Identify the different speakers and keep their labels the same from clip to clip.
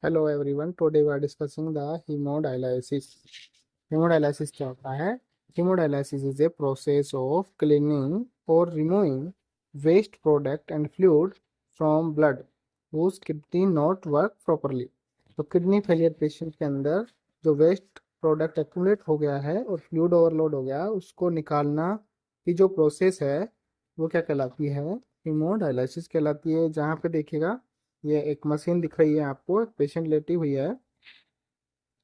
Speaker 1: Hello everyone, today we are discussing the haemodialysis. Haemodialysis क्या होता है? Haemodialysis is a process of cleaning और removing waste product and fluid from blood whose kidney not work properly. तो kidney failure patient के अंदर जो waste product accumulate हो गया है और फ्लूइड ओवरलोड हो गया, उसको निकालना की जो प्रोसेस है वो क्या कहलाती है? हीमोडायलिसिस कहलाती है। जहाँ पे देखिएगा, ये एक मशीन दिख रही है आपको, एक पेशेंट लेटी हुई है।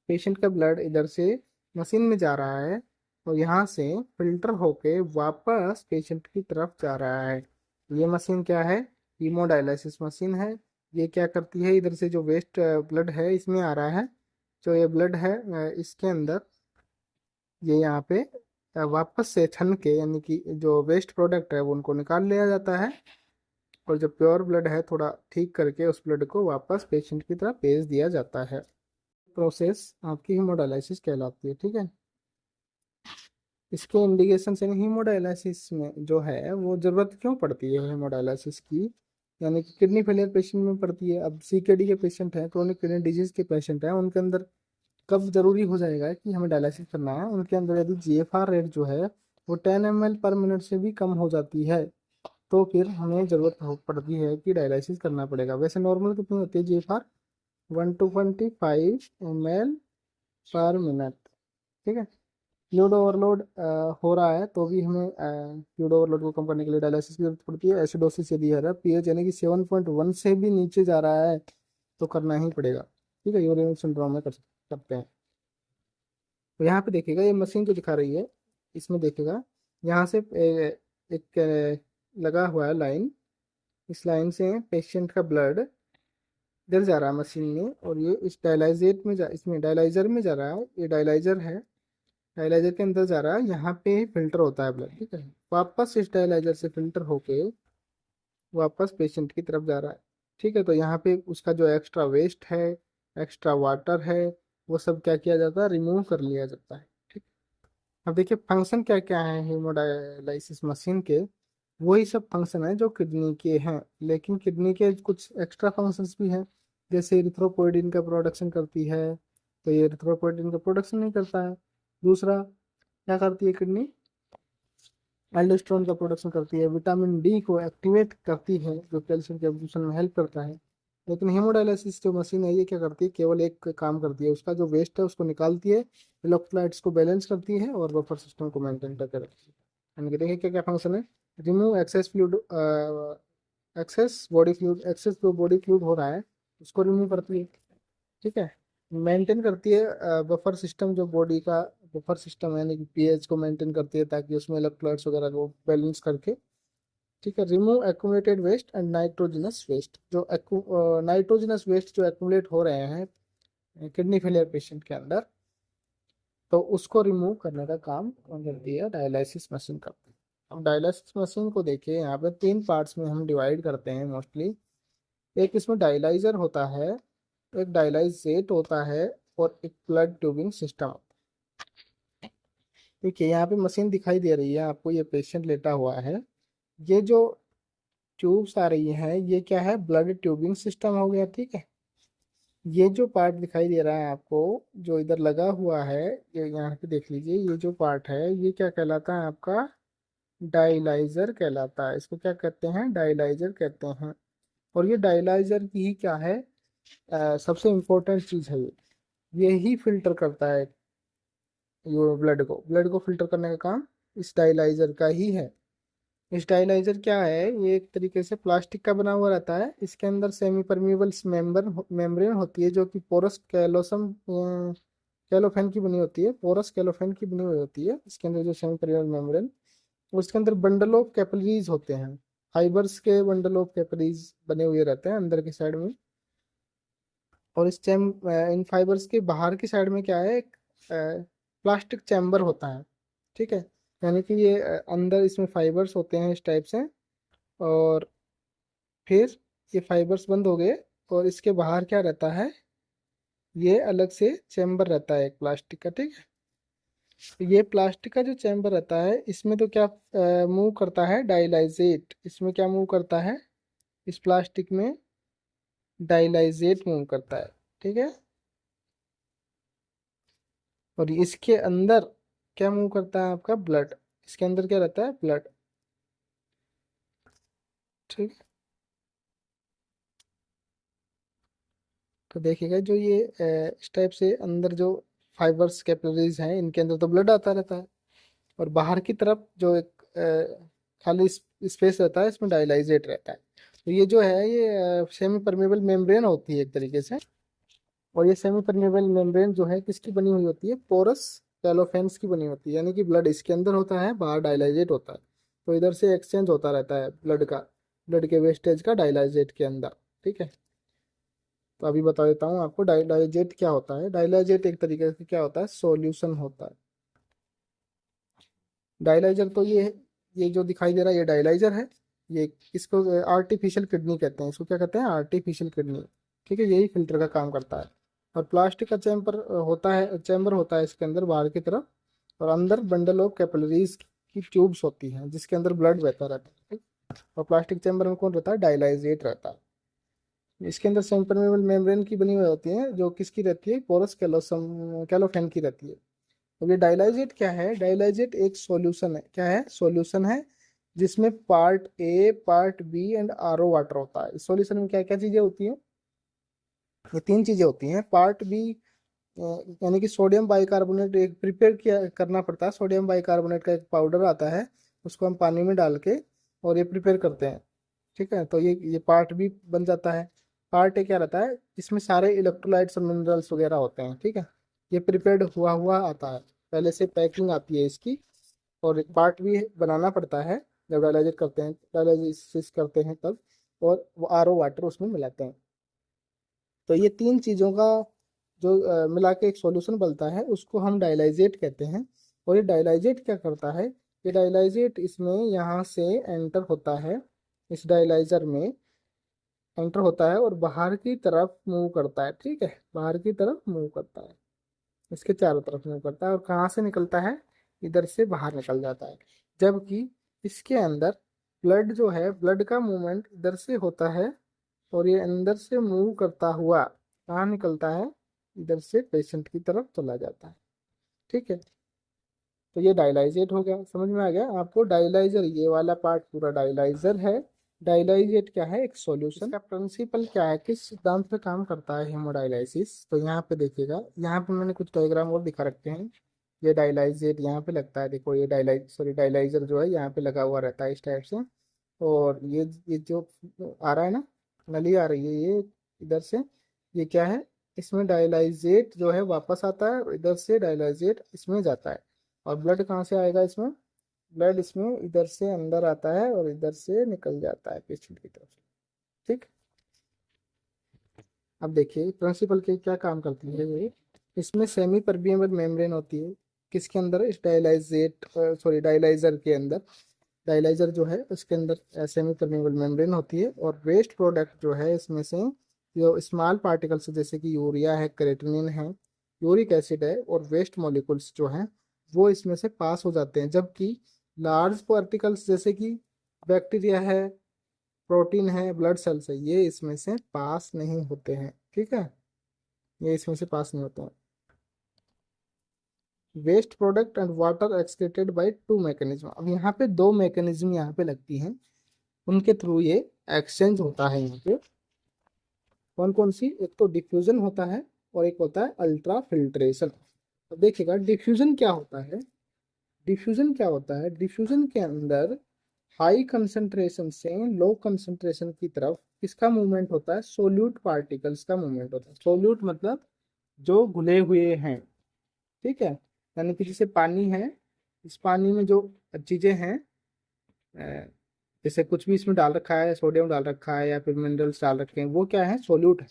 Speaker 1: पेशेंट का ब्लड इधर से मशीन में जा रहा है और यहाँ से फिल्टर होके वापस पेशेंट की तरफ जा रहा है। ये मशीन क्या है? हीमोडायलिसिस मशीन है। ये क्या करती है? इधर से जो वेस्ट ब्लड है इसमें आ रहा है, जो ये ब्लड है इसके अंदर ये यहाँ पे वापस से छन के, यानी कि जो वेस्ट प्रोडक्ट है वो उनको निकाल लिया जाता है और जो प्योर ब्लड है थोड़ा ठीक करके उस ब्लड को वापस पेशेंट की तरफ भेज दिया जाता है। प्रोसेस आपकी हीमोडायलिसिस कहलाती है। ठीक है, इसके इंडिकेशन से हीमोडायलिसिस में जो है वो ज़रूरत क्यों पड़ती है हीमोडायलिसिस की, यानी कि किडनी फेलियर पेशेंट में पड़ती है। अब सीकेडी के पेशेंट हैं, क्रोनिक किडनी डिजीज के पेशेंट हैं, उनके अंदर कब जरूरी हो जाएगा कि हमें डायलिसिस करना है? उनके अंदर यदि जीएफआर रेट जो है वो 10 ml पर मिनट से भी कम हो जाती है तो फिर हमें ज़रूरत पड़ती है कि डायलिसिस करना पड़ेगा। वैसे नॉर्मल कितनी होती है जीएफआर? 1 to 25 ml पर मिनट। ठीक है, फ्लूइड ओवरलोड हो रहा है तो भी हमें फ्लूइड ओवरलोड को कम करने के लिए डायलिसिस की जरूरत पड़ती है। एसिडोसिस यदि है रहा पीएच यानी कि 7.1 से भी नीचे जा रहा है तो करना ही पड़ेगा। ठीक है, यूरिनरी सिंड्रोम में करते हैं। तो यहाँ पे देखिएगा, ये मशीन जो दिखा रही है इसमें देखिएगा, यहाँ से एक लगा हुआ है लाइन। इस लाइन से पेशेंट का ब्लड इधर जा रहा है मशीन में और ये इस डायलाइजेट में इसमें डायलाइजर में जा रहा है। ये डायलाइजर है, डायलाइजर के अंदर जा रहा है, यहाँ पे फिल्टर होता है ब्लड। ठीक है, वापस इस डायलाइजर से फिल्टर होके वापस पेशेंट की तरफ जा रहा है। ठीक है, तो यहाँ पे उसका जो एक्स्ट्रा वेस्ट है, एक्स्ट्रा वाटर है, वो सब क्या किया जाता है? रिमूव कर लिया जाता है। ठीक, अब देखिए फंक्शन क्या क्या है हीमोडायलिसिस मशीन के। वही सब फंक्शन है जो किडनी के हैं, लेकिन किडनी के कुछ एक्स्ट्रा फंक्शंस भी हैं। जैसे इरिथ्रोपोइडिन का प्रोडक्शन करती है, तो ये इरिथ्रोपोइडिन का प्रोडक्शन नहीं करता है। दूसरा क्या करती है किडनी? एल्डोस्टेरोन का प्रोडक्शन करती है, विटामिन डी को एक्टिवेट करती है जो कैल्शियम के एब्जॉर्प्शन में हेल्प करता है। लेकिन हेमोडायलिसिस जो मशीन है ये क्या करती है? केवल एक काम करती है, उसका जो वेस्ट है उसको निकालती है, इलेक्ट्रोलाइट्स को बैलेंस करती है और बफर सिस्टम को मेंटेन करके रखती है। यानी कि देखिए क्या क्या फंक्शन है। Remove excess fluid, excess body fluid, excess जो बॉडी फ्लूइड हो रहा है उसको रिमूव करती है। ठीक है, मेंटेन करती है बफर सिस्टम, जो बॉडी का बफर सिस्टम है, यानी कि पीएच को मेंटेन करती है ताकि उसमें इलेक्ट्रोलाइट्स वगैरह को बैलेंस करके। ठीक है, remove accumulated waste and nitrogenous waste, जो नाइट्रोजनस वेस्ट जो एक्यूमुलेट हो रहे हैं किडनी फेलियर पेशेंट के अंदर, तो उसको रिमूव करने का काम कौन करती है? डायलिसिस मशीन करती है। अब डायलिसिस मशीन को देखिए, यहाँ पे 3 पार्ट्स में हम डिवाइड करते हैं मोस्टली। एक इसमें डायलाइजर होता है, एक डायलाइजेट होता है और एक ब्लड ट्यूबिंग सिस्टम। देखिए यहाँ पे मशीन दिखाई दे रही है आपको, ये पेशेंट लेटा हुआ है। ये जो ट्यूब्स आ रही है ये क्या है? ब्लड ट्यूबिंग सिस्टम हो गया। ठीक है, ये जो पार्ट दिखाई दे रहा है आपको, जो इधर लगा हुआ है, ये यहाँ पे देख लीजिए, ये जो पार्ट है ये क्या कहलाता है आपका? डायलाइजर कहलाता है। इसको क्या कहते हैं? डायलाइजर कहते हैं। और ये डायलाइजर की ही क्या है? सबसे इम्पोर्टेंट चीज है ये ही फिल्टर करता है ये ब्लड को फिल्टर करने का काम इस डायलाइजर का ही है। इस डायलाइजर क्या है? ये एक तरीके से प्लास्टिक का बना हुआ रहता है। इसके अंदर सेमी परमिएबल मेम्ब्रेन होती है जो कि पोरस कैलोफेन की बनी होती है, पोरस कैलोफेन की बनी हुई होती है इसके अंदर जो सेमी परमिएबल मेम्ब्रेन। उसके अंदर बंडल ऑफ कैपिलरीज होते हैं, फाइबर्स के बंडल ऑफ कैपिलरीज बने हुए रहते हैं अंदर की साइड में। और इन फाइबर्स के बाहर की साइड में क्या है? एक प्लास्टिक चैम्बर होता है। ठीक है, यानी कि ये अंदर इसमें फाइबर्स होते हैं इस टाइप से, और फिर ये फाइबर्स बंद हो गए और इसके बाहर क्या रहता है? ये अलग से चैम्बर रहता है एक प्लास्टिक का। ठीक है, तो ये प्लास्टिक का जो चैम्बर रहता है इसमें तो क्या मूव करता है? डायलाइजेट। इसमें क्या मूव करता है? इस प्लास्टिक में डायलाइजेट मूव करता है। ठीक है। और इसके अंदर क्या मूव करता है आपका, ब्लड। इसके अंदर क्या रहता है, ब्लड। ठीक है। तो देखिएगा जो ये इस टाइप से अंदर जो फाइबर्स कैपिलरीज हैं, इनके अंदर तो ब्लड आता रहता है, और बाहर की तरफ जो एक खाली स्पेस रहता है, इसमें डायलाइजेट रहता है। तो ये जो है ये सेमी परमेबल मेम्ब्रेन होती है एक तरीके से। और ये सेमी परमेबल मेम्ब्रेन जो है किसकी बनी हुई होती है, पोरस कैलोफेंस की बनी होती है, यानी कि ब्लड इसके अंदर होता है, बाहर डायलाइजेट होता है। तो इधर से एक्सचेंज होता रहता है ब्लड का, ब्लड के वेस्टेज का डायलाइजेट के अंदर। ठीक है। तो अभी बता देता हूँ आपको डायलाइजेट क्या होता है। डायलाइजेट एक तरीके से क्या होता है, सॉल्यूशन होता है। डायलाइजर तो ये जो दिखाई दे रहा है ये डायलाइजर है। ये इसको आर्टिफिशियल किडनी कहते हैं, इसको क्या कहते हैं, आर्टिफिशियल किडनी। ठीक है, यही फिल्टर का काम करता है। और प्लास्टिक का चैम्बर होता है इसके अंदर बाहर की तरफ। और अंदर बंडल ऑफ कैपिलरीज की ट्यूब्स होती हैं जिसके अंदर ब्लड बहता रहता है। ठीक? और प्लास्टिक चैम्बर में कौन रहता है, डायलाइजेट रहता है। इसके अंदर सेमी मेम्ब्रेन की बनी हुई होती है, जो किसकी रहती है, पोरस कैलोसम कैलोफेन की रहती है। तो ये डायलाइजेट क्या है, डायलाइजेट एक सॉल्यूशन है। क्या है, सॉल्यूशन है, जिसमें part A, part B and RO water होता है। इस सॉल्यूशन में क्या क्या चीजें होती हैं, ये तीन चीजें होती हैं। पार्ट बी यानी कि सोडियम बाइकार्बोनेट एक प्रिपेयर किया करना पड़ता है। सोडियम बाइकार्बोनेट का एक पाउडर आता है, उसको हम पानी में डाल के और ये प्रिपेयर करते हैं। ठीक है, तो ये पार्ट बी बन जाता है। पार्ट ए क्या रहता है, इसमें सारे इलेक्ट्रोलाइट्स और मिनरल्स वगैरह होते हैं। ठीक है, ये प्रिपेयर्ड हुआ हुआ आता है, पहले से पैकिंग आती है इसकी। और एक पार्ट भी बनाना पड़ता है जब डायलाइजेट करते हैं, डायलाइसिस करते हैं तब। और वो आरओ वाटर उसमें मिलाते हैं। तो ये तीन चीज़ों का जो मिला के एक सॉल्यूशन बनता है, उसको हम डायलाइजेट कहते हैं। और ये डायलाइजेट क्या करता है, ये डायलाइजेट इसमें यहाँ से एंटर होता है, इस डायलाइजर में एंटर होता है और बाहर की तरफ मूव करता है। ठीक है, बाहर की तरफ मूव करता है, इसके चारों तरफ मूव करता है। और कहाँ से निकलता है, इधर से बाहर निकल जाता है। जबकि इसके अंदर ब्लड जो है, ब्लड का मूवमेंट इधर से होता है, और ये अंदर से मूव करता हुआ कहाँ निकलता है, इधर से पेशेंट की तरफ चला जाता है। ठीक है, तो ये डायलाइजेट हो गया, समझ में आ गया आपको। डायलाइजर ये वाला पार्ट पूरा डायलाइजर है। डायलाइजेट क्या है, एक सॉल्यूशन। इसका प्रिंसिपल क्या है, किस सिद्धांत पे काम करता है हेमोडायलाइसिस, तो यहाँ पे देखिएगा, यहाँ पे मैंने कुछ डायग्राम और दिखा रखे हैं। ये डायलाइजेट यहाँ पे लगता है, देखो ये डायलाइजर जो है यहाँ पे लगा हुआ रहता है इस टाइप से। और ये जो आ रहा है ना, नली आ रही है ये इधर से, ये क्या है, इसमें डायलाइजेट जो है वापस आता है, और इधर से डायलाइजेट इसमें जाता है। और ब्लड कहाँ से आएगा इसमें, ब्लड इसमें इधर से अंदर आता है और इधर से निकल जाता है पेशेंट की तरफ से। ठीक। अब देखिए प्रिंसिपल के क्या काम करती है ये, इसमें सेमी परमिएबल मेम्ब्रेन होती है, किसके अंदर, इस डायलाइजर के अंदर। डायलाइजर जो है उसके अंदर सेमी परमिएबल मेम्ब्रेन होती है। और वेस्ट प्रोडक्ट जो है इसमें से जो स्मॉल पार्टिकल्स जैसे कि यूरिया है, क्रेटिनिन है, यूरिक एसिड है, और वेस्ट मॉलिक्यूल्स जो हैं वो इसमें से पास हो जाते हैं। जबकि लार्ज पार्टिकल्स जैसे कि बैक्टीरिया है, प्रोटीन है, ब्लड सेल्स है, ये इसमें से पास नहीं होते हैं। ठीक है, ये इसमें से पास नहीं होते हैं। Waste product and water excreted by two mechanism. अब यहाँ पे दो मैकेनिज्म यहाँ पे लगती हैं, उनके थ्रू ये एक्सचेंज होता है यहाँ पे। कौन कौन सी, एक तो डिफ्यूजन होता है और एक होता है अल्ट्रा फिल्ट्रेशन। अब देखिएगा डिफ्यूजन क्या होता है, डिफ्यूजन क्या होता है, डिफ्यूजन के अंदर हाई कंसंट्रेशन से लो कंसंट्रेशन की तरफ किसका मूवमेंट होता है, सोल्यूट पार्टिकल्स का मूवमेंट होता है। सोल्यूट मतलब जो घुले हुए हैं। ठीक है, यानी कि जैसे पानी है, इस पानी में जो चीजें हैं, अ, जैसे कुछ भी इसमें डाल रखा है, सोडियम डाल रखा है या फिर मिनरल्स डाल रखे हैं, वो क्या है, सोल्यूट है।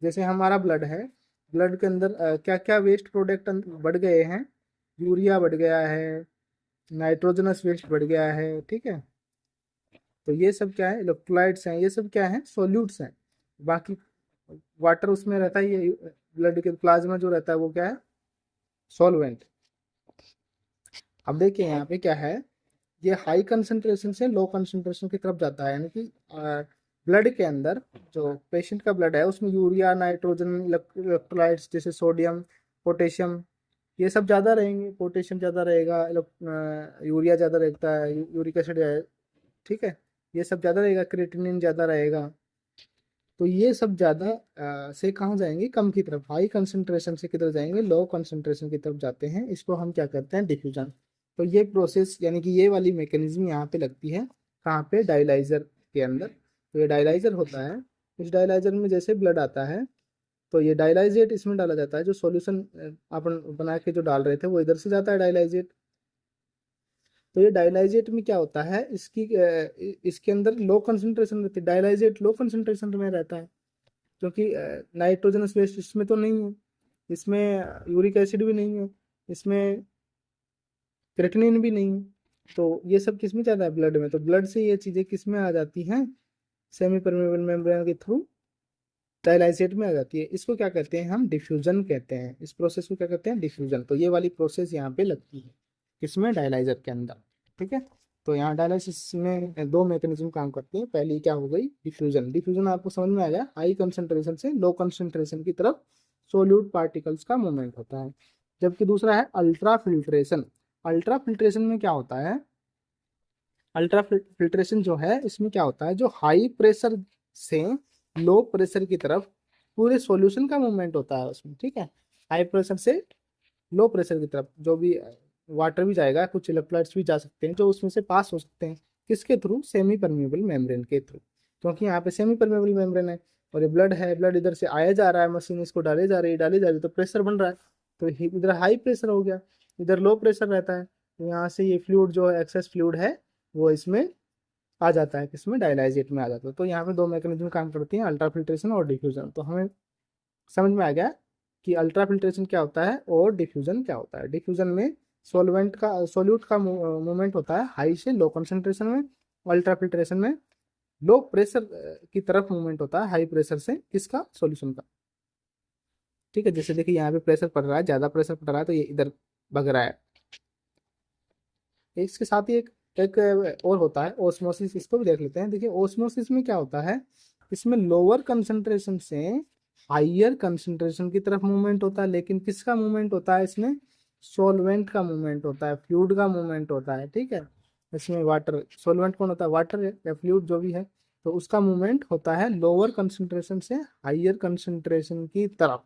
Speaker 1: जैसे हमारा ब्लड है, ब्लड के अंदर क्या क्या वेस्ट प्रोडक्ट बढ़ गए हैं, यूरिया बढ़ गया है, नाइट्रोजनस वेस्ट बढ़ गया है। ठीक है, तो ये सब क्या है, इलेक्ट्रोलाइट्स हैं, ये सब क्या है, सोल्यूट्स हैं। बाकी वाटर उसमें रहता है, ये ब्लड के प्लाज्मा जो रहता है वो क्या है, सॉल्वेंट। अब देखिए यहाँ पे क्या है, ये हाई कंसंट्रेशन से लो कंसंट्रेशन की तरफ जाता है, यानी कि ब्लड के अंदर जो पेशेंट का ब्लड है उसमें यूरिया, नाइट्रोजन, इलेक्ट्रोलाइट्स जैसे सोडियम, पोटेशियम, ये सब ज़्यादा रहेंगे। पोटेशियम ज़्यादा रहेगा, यूरिया ज़्यादा रहता है, यूरिक एसिड है, ठीक है, ये सब ज़्यादा रहेगा, क्रिएटिनिन ज़्यादा रहेगा। तो ये सब ज़्यादा से कहाँ जाएंगे, कम की तरफ, हाई कंसंट्रेशन से किधर जाएंगे, लो कंसंट्रेशन की तरफ जाते हैं। इसको हम क्या करते हैं, डिफ्यूजन। तो ये प्रोसेस यानी कि ये वाली मैकेनिज्म यहाँ पे लगती है, कहाँ पे, डायलाइजर के अंदर। तो ये डायलाइजर होता है, इस डायलाइजर में जैसे ब्लड आता है तो ये डायलाइजेट इसमें डाला जाता है, जो सॉल्यूशन अपन बना के जो डाल रहे थे वो इधर से जाता है डायलाइजेट। तो ये डायलाइजेट में क्या होता है, इसके अंदर लो कंसंट्रेशन रहती है, डायलाइजेट लो कंसंट्रेशन में रहता है, क्योंकि नाइट्रोजनस वेस्ट इसमें तो नहीं है, इसमें यूरिक एसिड भी नहीं है, इसमें क्रेटिनिन भी नहीं है। तो ये सब किस में जाता है, ब्लड में। तो ब्लड से ये चीज़ें किस में आ जाती हैं, सेमी परमेबल मेम्ब्रेन के थ्रू डायलाइजेट में आ जाती है। इसको क्या कहते हैं, हम डिफ्यूजन कहते हैं। इस प्रोसेस को क्या कहते हैं, डिफ्यूजन। तो ये वाली प्रोसेस यहाँ पे लगती है किसमें, डायलाइजर के अंदर, ठीक है। तो यहाँ डायलाइसिस में दो मैकेनिज्म काम करती हैं। पहली क्या हो गई, डिफ्यूजन। डिफ्यूजन आपको समझ में आ गया, हाई कंसंट्रेशन से लो कंसंट्रेशन की तरफ सोल्यूट पार्टिकल्स का मूवमेंट होता है। जबकि दूसरा है अल्ट्रा फिल्ट्रेशन। अल्ट्रा फिल्ट्रेशन में क्या होता है, अल्ट्रा फिल्ट्रेशन जो है इसमें क्या होता है, जो हाई प्रेशर से लो प्रेशर की तरफ पूरे सॉल्यूशन का मूवमेंट होता है उसमें, ठीक है। हाई प्रेशर से लो प्रेशर की तरफ जो भी वाटर भी जाएगा, कुछ इलेक्ट्रोलाइट्स भी जा सकते हैं जो उसमें से पास हो सकते हैं, किसके थ्रू, सेमी परमेबल मेम्ब्रेन के थ्रू। क्योंकि यहाँ पे सेमी परमेबल मेम्ब्रेन है और ये ब्लड है, ब्लड इधर से आया जा रहा है, मशीन इसको डाले जा रही है, डाली जा रही है, तो प्रेशर बन रहा है। तो इधर हाई प्रेशर हो गया, इधर लो प्रेशर रहता है, तो यहाँ से ये फ्लूइड जो है, एक्सेस फ्लूइड है, वो इसमें आ जाता है, किसमें, डायलाइजेट में आ जाता है। तो यहाँ पे दो मैकेनिज्म काम करती हैं, अल्ट्रा फिल्ट्रेशन और डिफ्यूजन। तो हमें समझ में आ गया कि अल्ट्रा फिल्ट्रेशन क्या होता है और डिफ्यूजन क्या होता है। डिफ्यूजन में सॉल्वेंट का, सॉल्यूट का मूवमेंट होता है हाई से लो कंसंट्रेशन में। अल्ट्रा फिल्ट्रेशन में लो प्रेशर की तरफ मूवमेंट होता है, हाई प्रेशर से किसका, सॉल्यूशन का, ठीक है। जैसे देखिए यहाँ पे प्रेशर पड़ रहा है, ज्यादा प्रेशर पड़ रहा है तो ये इधर भग रहा है। इसके साथ ही एक और होता है ओस्मोसिस, इसको भी देख लेते हैं। देखिए ओस्मोसिस में क्या होता है, इसमें लोअर कंसंट्रेशन से हाइयर कंसंट्रेशन की तरफ मूवमेंट होता है, लेकिन किसका मूवमेंट होता है इसमें, सॉल्वेंट का मूवमेंट होता है, फ्लूइड का मूवमेंट होता है, ठीक है। इसमें वाटर, सॉल्वेंट कौन होता है, वाटर या फ्लूइड जो भी है, तो उसका मूवमेंट होता है लोअर कंसंट्रेशन से हाइयर कंसंट्रेशन की तरफ,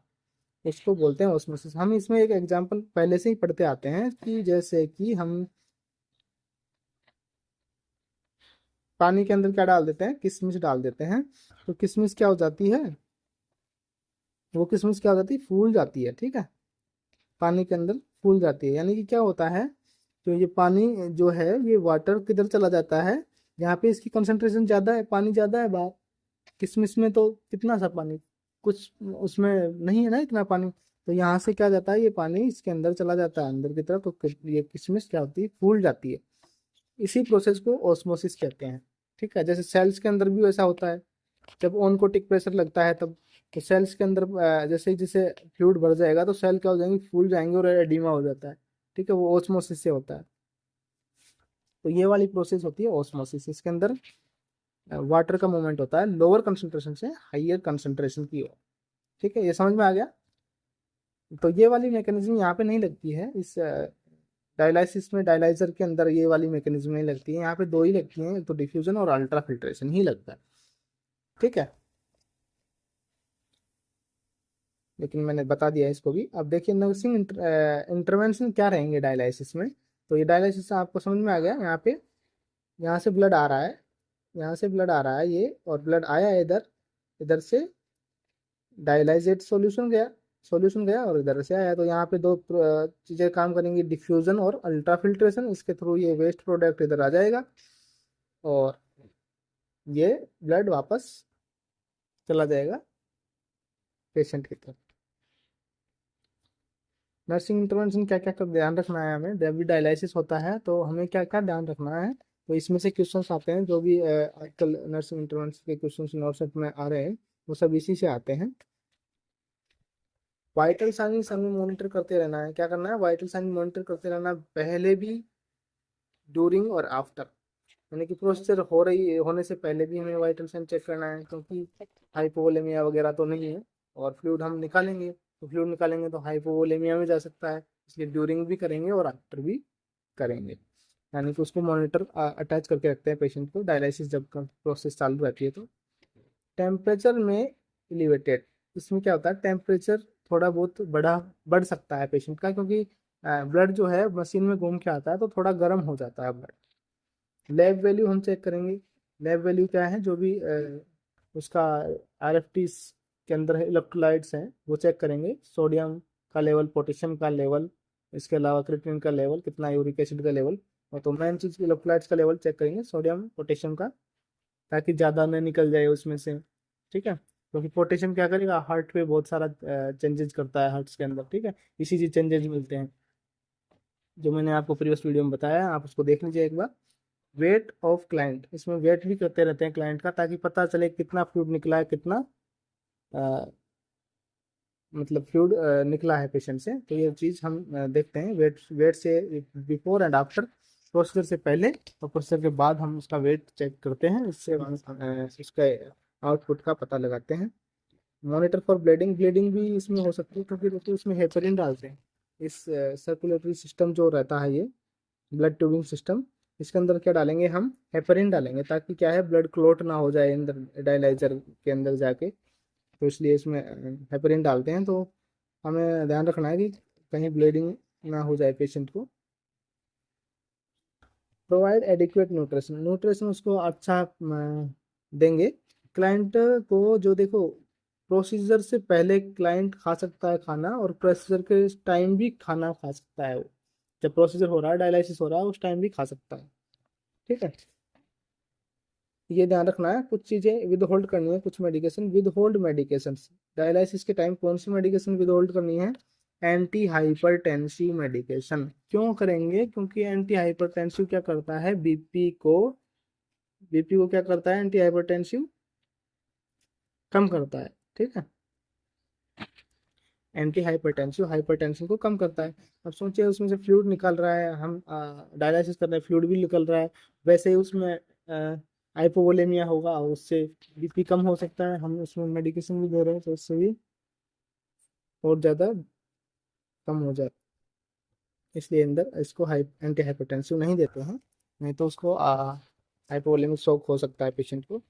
Speaker 1: इसको बोलते हैं ऑस्मोसिस। हम इसमें एक एग्जांपल पहले से ही पढ़ते आते हैं कि जैसे कि हम पानी के अंदर क्या डाल देते हैं, किशमिश डाल देते हैं, तो किशमिश क्या हो जाती है, वो किशमिश क्या हो जाती है, फूल जाती है, ठीक है। पानी के अंदर फूल जाती है, यानी कि क्या होता है, तो ये पानी जो है ये वाटर किधर चला जाता है, यहाँ पे इसकी कंसंट्रेशन ज़्यादा है, पानी ज़्यादा है बाहर। किशमिश में तो कितना सा पानी, कुछ उसमें नहीं है ना इतना पानी, तो यहाँ से क्या जाता है, ये पानी इसके अंदर चला जाता है अंदर की तरफ, तो ये किशमिश क्या होती है, फूल जाती है। इसी प्रोसेस को ऑस्मोसिस कहते हैं, ठीक है। जैसे सेल्स के अंदर भी वैसा होता है, जब ऑनकोटिक प्रेशर लगता है तब, तो सेल्स के अंदर जैसे जैसे फ्लूइड भर जाएगा तो सेल क्या हो जाएंगे, फूल जाएंगे और एडिमा हो जाता है, ठीक है, वो ऑस्मोसिस से होता है। तो ये वाली प्रोसेस होती है ऑस्मोसिस, इसके अंदर वाटर का मूवमेंट होता है लोअर कंसंट्रेशन से हाइयर कंसंट्रेशन की ओर, ठीक है। ये समझ में आ गया। तो ये वाली मैकेनिज्म यहाँ पे नहीं लगती है, इस डायलाइसिस में, डायलाइजर के अंदर ये वाली मैकेनिज्म नहीं लगती है, यहाँ पे दो ही लगती हैं, एक तो डिफ्यूजन और अल्ट्रा फिल्ट्रेशन ही लगता है, ठीक है। लेकिन मैंने बता दिया है इसको भी। अब देखिए नर्सिंग इंटरवेंशन क्या रहेंगे डायलाइसिस में। तो ये डायलाइसिस आपको समझ में आ गया, यहाँ पे, यहाँ से ब्लड आ रहा है, यहाँ से ब्लड आ रहा है ये, और ब्लड आया है इधर, इधर से डायलाइजेट सॉल्यूशन गया, सॉल्यूशन गया और इधर से आया। तो यहाँ पे दो चीज़ें काम करेंगी, डिफ्यूजन और अल्ट्रा फिल्ट्रेशन। इसके थ्रू ये वेस्ट प्रोडक्ट इधर आ जाएगा और ये ब्लड वापस चला जाएगा पेशेंट की तरफ। नर्सिंग इंटरवेंशन क्या क्या का ध्यान रखना है हमें, जब भी डायलिसिस होता है तो हमें क्या क्या ध्यान रखना है। तो इसमें से क्वेश्चंस आते हैं जो भी आजकल नर्सिंग इंटरवेंशन के क्वेश्चंस नॉर्सेट में आ रहे हैं, वो सब इसी से आते हैं। वाइटल साइंस हमें मॉनिटर करते रहना है, क्या करना है, वाइटल साइन मॉनिटर करते रहना, पहले भी, ड्यूरिंग और आफ्टर। यानी कि प्रोसीजर हो रही होने से पहले भी हमें वाइटल साइन चेक करना है, क्योंकि हाइपोवोलेमिया वगैरह तो नहीं है, और फ्लूइड हम निकालेंगे, तो फ्लूइड निकालेंगे तो हाइपोवोलेमिया में जा सकता है, इसलिए ड्यूरिंग भी करेंगे और आफ्टर भी करेंगे। यानी कि उसको मॉनिटर अटैच करके रखते हैं पेशेंट को, डायलिसिस जब प्रोसेस चालू रहती है तो। टेम्परेचर में एलिवेटेड, इसमें क्या होता है, टेम्परेचर थोड़ा बहुत बढ़ सकता है पेशेंट का, क्योंकि ब्लड जो है मशीन में घूम के आता है तो थोड़ा गर्म हो जाता है ब्लड। लैब वैल्यू हम चेक करेंगे। लैब वैल्यू क्या है, जो भी उसका आरएफटी के अंदर है, इलेक्ट्रोलाइट्स हैं, वो चेक करेंगे। सोडियम का लेवल, पोटेशियम का लेवल, इसके अलावा क्रिएटिनिन का लेवल कितना, यूरिक एसिड का लेवल, और तो मेन चीज इलेक्ट्रोलाइट्स का लेवल चेक करेंगे, सोडियम पोटेशियम का, ताकि ज़्यादा न निकल जाए उसमें से। ठीक है, क्योंकि पोटेशियम क्या करेगा, हार्ट पे बहुत सारा चेंजेस करता है हार्ट्स के अंदर। ठीक है, इसी चीज चेंजेस मिलते हैं, जो मैंने आपको प्रीवियस वीडियो में बताया, आप उसको देख लीजिए एक बार। वेट ऑफ क्लाइंट, इसमें वेट भी करते रहते हैं क्लाइंट का, ताकि पता चले कितना फ्लूइड निकला है, कितना मतलब फ्लूइड निकला है पेशेंट से। तो ये चीज़ हम देखते हैं, वेट वेट से बिफोर एंड आफ्टर, प्रोसीजर से पहले और प्रोसीजर के बाद हम उसका वेट चेक करते हैं, इससे उसका आउटपुट का पता लगाते हैं। मॉनिटर फॉर ब्लीडिंग, ब्लीडिंग भी इसमें हो सकती है, क्योंकि देखिए इसमें हेपरिन डालते हैं। इस सर्कुलेटरी सिस्टम जो रहता है, ये ब्लड ट्यूबिंग सिस्टम, इसके अंदर क्या डालेंगे हम, हेपरिन डालेंगे, ताकि क्या है, ब्लड क्लॉट ना हो जाए अंदर डायलाइजर के अंदर जाके, तो इसलिए इसमें हेपरिन डालते हैं। तो हमें ध्यान रखना है कि कहीं ब्लीडिंग ना हो जाए पेशेंट को। प्रोवाइड एडिक्वेट न्यूट्रिशन, न्यूट्रिशन उसको अच्छा देंगे क्लाइंट को। जो देखो, प्रोसीजर से पहले क्लाइंट खा सकता है खाना, और प्रोसीजर के टाइम भी खाना खा सकता है वो। जब प्रोसीजर हो रहा है, डायलिसिस हो रहा है, उस टाइम भी खा सकता है। ठीक है, ये ध्यान रखना है, कुछ चीजें विद होल्ड करनी है, कुछ medication with hold medication. Dialysis के टाइम कौन सी मेडिकेशन विद होल्ड करनी है, एंटी हाइपरटेंसिव मेडिकेशन। क्यों करेंगे, क्योंकि एंटी हाइपरटेंसिव क्या करता है, बीपी को क्या करता है, एंटी हाइपरटेंसिव कम करता है। ठीक है, एंटी हाइपरटेंसिव हाइपरटेंशन को कम करता है। अब सोचिए, उसमें से फ्लूइड निकल रहा है, हम डायलिसिस कर रहे हैं, फ्लूइड भी निकल रहा है, वैसे ही उसमें हाइपोवोलेमिया होगा, और उससे बीपी कम हो सकता है। हम उसमें मेडिकेशन भी दे रहे हैं, तो उससे भी और ज़्यादा कम हो जाए, इसलिए अंदर इसको एंटी हाइपरटेंसिव नहीं देते हैं, नहीं तो उसको हाइपोवोलेमिक शॉक हो सकता है पेशेंट को।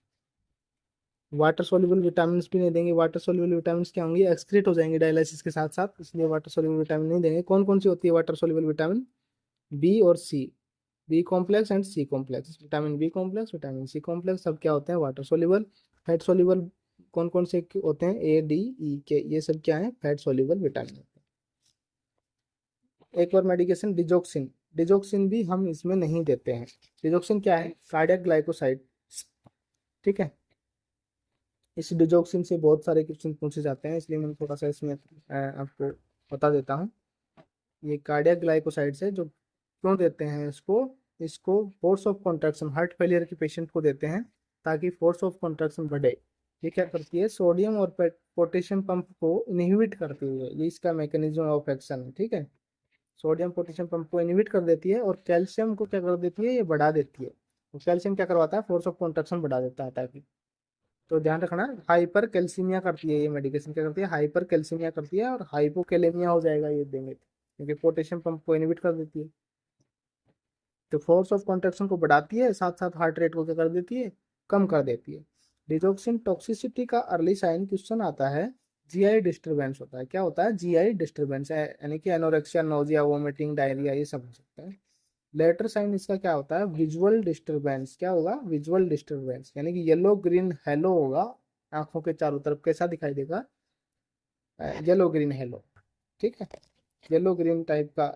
Speaker 1: वाटर सोल्यूबल विटामिन भी नहीं देंगे। वाटर सोल्यूबल विटामिन क्या होंगे, एक्सक्रीट हो जाएंगे डायलिसिस के साथ साथ, इसलिए वाटर सोल्यूबल विटामिन नहीं देंगे। कौन कौन सी होती है वाटर सोल्यूबल विटामिन, बी और C, B complex and C complex. Vitamin B complex, vitamin C complex, सब क्या होते हैं, वाटर सोल्यूबल। फैट सोल्यूबल कौन कौन से होते हैं, ए डी ई के, ये सब क्या है, फैट सोल्यूबल विटामिन। एक और मेडिकेशन डिजोक्सिन, डिजोक्सिन भी हम इसमें नहीं देते हैं। डिजोक्सिन क्या है, कार्डियक ग्लाइकोसाइड। ठीक है, इस डिजोक्सिन से बहुत सारे क्वेश्चन पूछे जाते हैं, इसलिए मैं थोड़ा सा इसमें आपको बता देता हूँ। ये कार्डियक ग्लाइकोसाइड्स है, जो क्यों देते हैं इसको, इसको force of contraction, heart failure के पेशेंट को देते हैं, ताकि फोर्स ऑफ कॉन्ट्रैक्शन बढ़े। ये क्या करती है, सोडियम और पोटेशियम पंप को इनहिबिट करती है, ये इसका मैकेनिज्म ऑफ एक्शन है। ठीक है, सोडियम पोटेशियम पंप को इनहिबिट कर देती है, और कैल्शियम को क्या कर देती है, ये बढ़ा देती है। तो कैल्शियम क्या करवाता है, फोर्स ऑफ कॉन्ट्रैक्शन बढ़ा देता है, ताकि, तो ध्यान रखना, हाइपर कैल्सीमिया करती है ये मेडिकेशन, क्या करती है, हाइपर कैल्सीमिया करती है, और हाइपोकैलेमिया हो जाएगा ये देंगे तो, क्योंकि पोटेशियम पंप को इनहिबिट कर देती है। तो फोर्स ऑफ कॉन्ट्रैक्शन को बढ़ाती है, साथ साथ हार्ट रेट को क्या कर देती है, कम कर देती है। डिजोक्सिन टॉक्सिसिटी का अर्ली साइन क्वेश्चन आता है, जीआई डिस्टर्बेंस होता है। क्या होता है, जीआई डिस्टर्बेंस है, यानी कि एनोरेक्सिया, नोजिया, वोमिटिंग, डायरिया, ये सब हो सकता है। लेटर साइन इसका क्या होता है, विजुअल डिस्टरबेंस। क्या होगा, विजुअल डिस्टरबेंस, यानी कि येलो ग्रीन हेलो होगा, आंखों के चारों तरफ कैसा दिखाई देगा, येलो ग्रीन हेलो। ठीक है, येलो ग्रीन टाइप का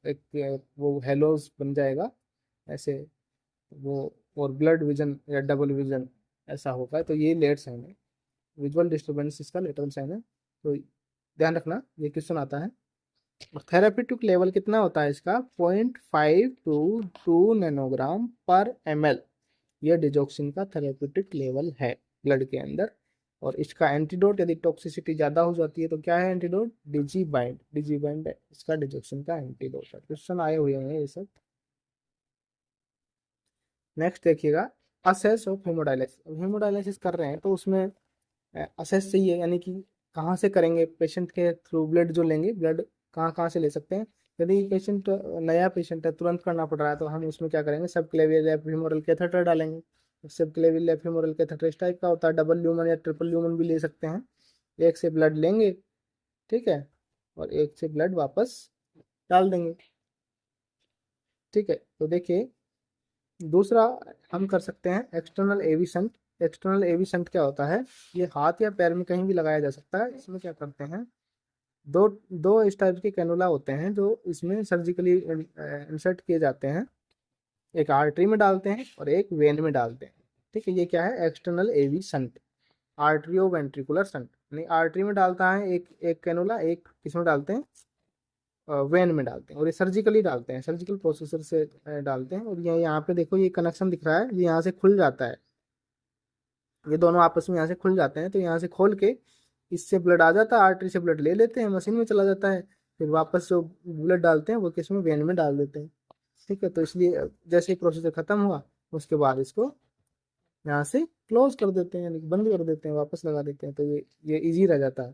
Speaker 1: एक वो हेलोज बन जाएगा ऐसे वो, और ब्लड विजन या डबल विजन ऐसा होगा, तो ये लेट साइन है, विजुअल डिस्टरबेंस इसका लेटर साइन है। तो ध्यान रखना, ये क्वेश्चन आता है। थेरापेटिक लेवल कितना होता है इसका, 0.5 to 2 नैनोग्राम पर ml, ये डिजोक्सिन का थेरापेटिक लेवल है ब्लड के अंदर। और इसका एंटीडोट, यदि टॉक्सिसिटी ज़्यादा हो जाती है तो क्या है एंटीडोट, डिजीबाइंड, डिजीबाइंड इसका डिजोक्सिन का एंटीडोट है। क्वेश्चन आए हुए हैं ये सब। नेक्स्ट देखिएगा, असेस ऑफ हेमोडायलिसिस। हेमोडायलिसिस कर रहे हैं तो उसमें असेस चाहिए, यानी कि कहाँ से करेंगे, पेशेंट के थ्रू ब्लड जो लेंगे, ब्लड कहाँ कहाँ से ले सकते हैं। यदि पेशेंट नया पेशेंट है, तुरंत करना पड़ रहा है, तो हम उसमें क्या करेंगे, सब क्लेवियर लेफ्ट फीमोरल कैथेटर डालेंगे। सब क्लेवियर लेफ्ट फीमोरल कैथेटर इस टाइप का होता है, डबल ल्यूमन या ट्रिपल ल्यूमन भी ले सकते हैं। एक से ब्लड लेंगे, ठीक है, और एक से ब्लड वापस डाल देंगे, ठीक है। तो देखिए, दूसरा हम कर सकते हैं एक्सटर्नल एवी शंट। एक्सटर्नल एवी शंट क्या होता है, ये हाथ या पैर में कहीं भी लगाया जा सकता है। इसमें क्या करते हैं, दो दो इस टाइप के कैनुला होते हैं जो इसमें सर्जिकली इंसर्ट किए जाते हैं। एक आर्टरी में डालते हैं और एक वेन में डालते हैं, ठीक है। ये क्या है, एक्सटर्नल एवी शंट, आर्टरियो वेंट्रिकुलर शंट। यानी आर्टरी में डालता है एक एक कैनुला, एक किसमें डालते हैं, वेन में डालते हैं, और ये सर्जिकली डालते हैं, सर्जिकल प्रोसेसर से डालते हैं। और ये यहाँ पे देखो, ये कनेक्शन दिख रहा है, ये यहाँ से खुल जाता है, ये दोनों आपस में यहाँ से खुल जाते हैं। तो यहाँ से खोल के इससे ब्लड आ जाता है, आर्टरी से ब्लड ले लेते हैं, मशीन में चला जाता है, फिर वापस जो ब्लड डालते हैं वो किस में, वेन में डाल देते हैं, ठीक है। तो इसलिए जैसे ही प्रोसीजर खत्म हुआ, उसके बाद इसको यहाँ से क्लोज कर देते हैं, यानी बंद कर देते हैं, वापस लगा देते हैं। तो ये इजी रह जाता है,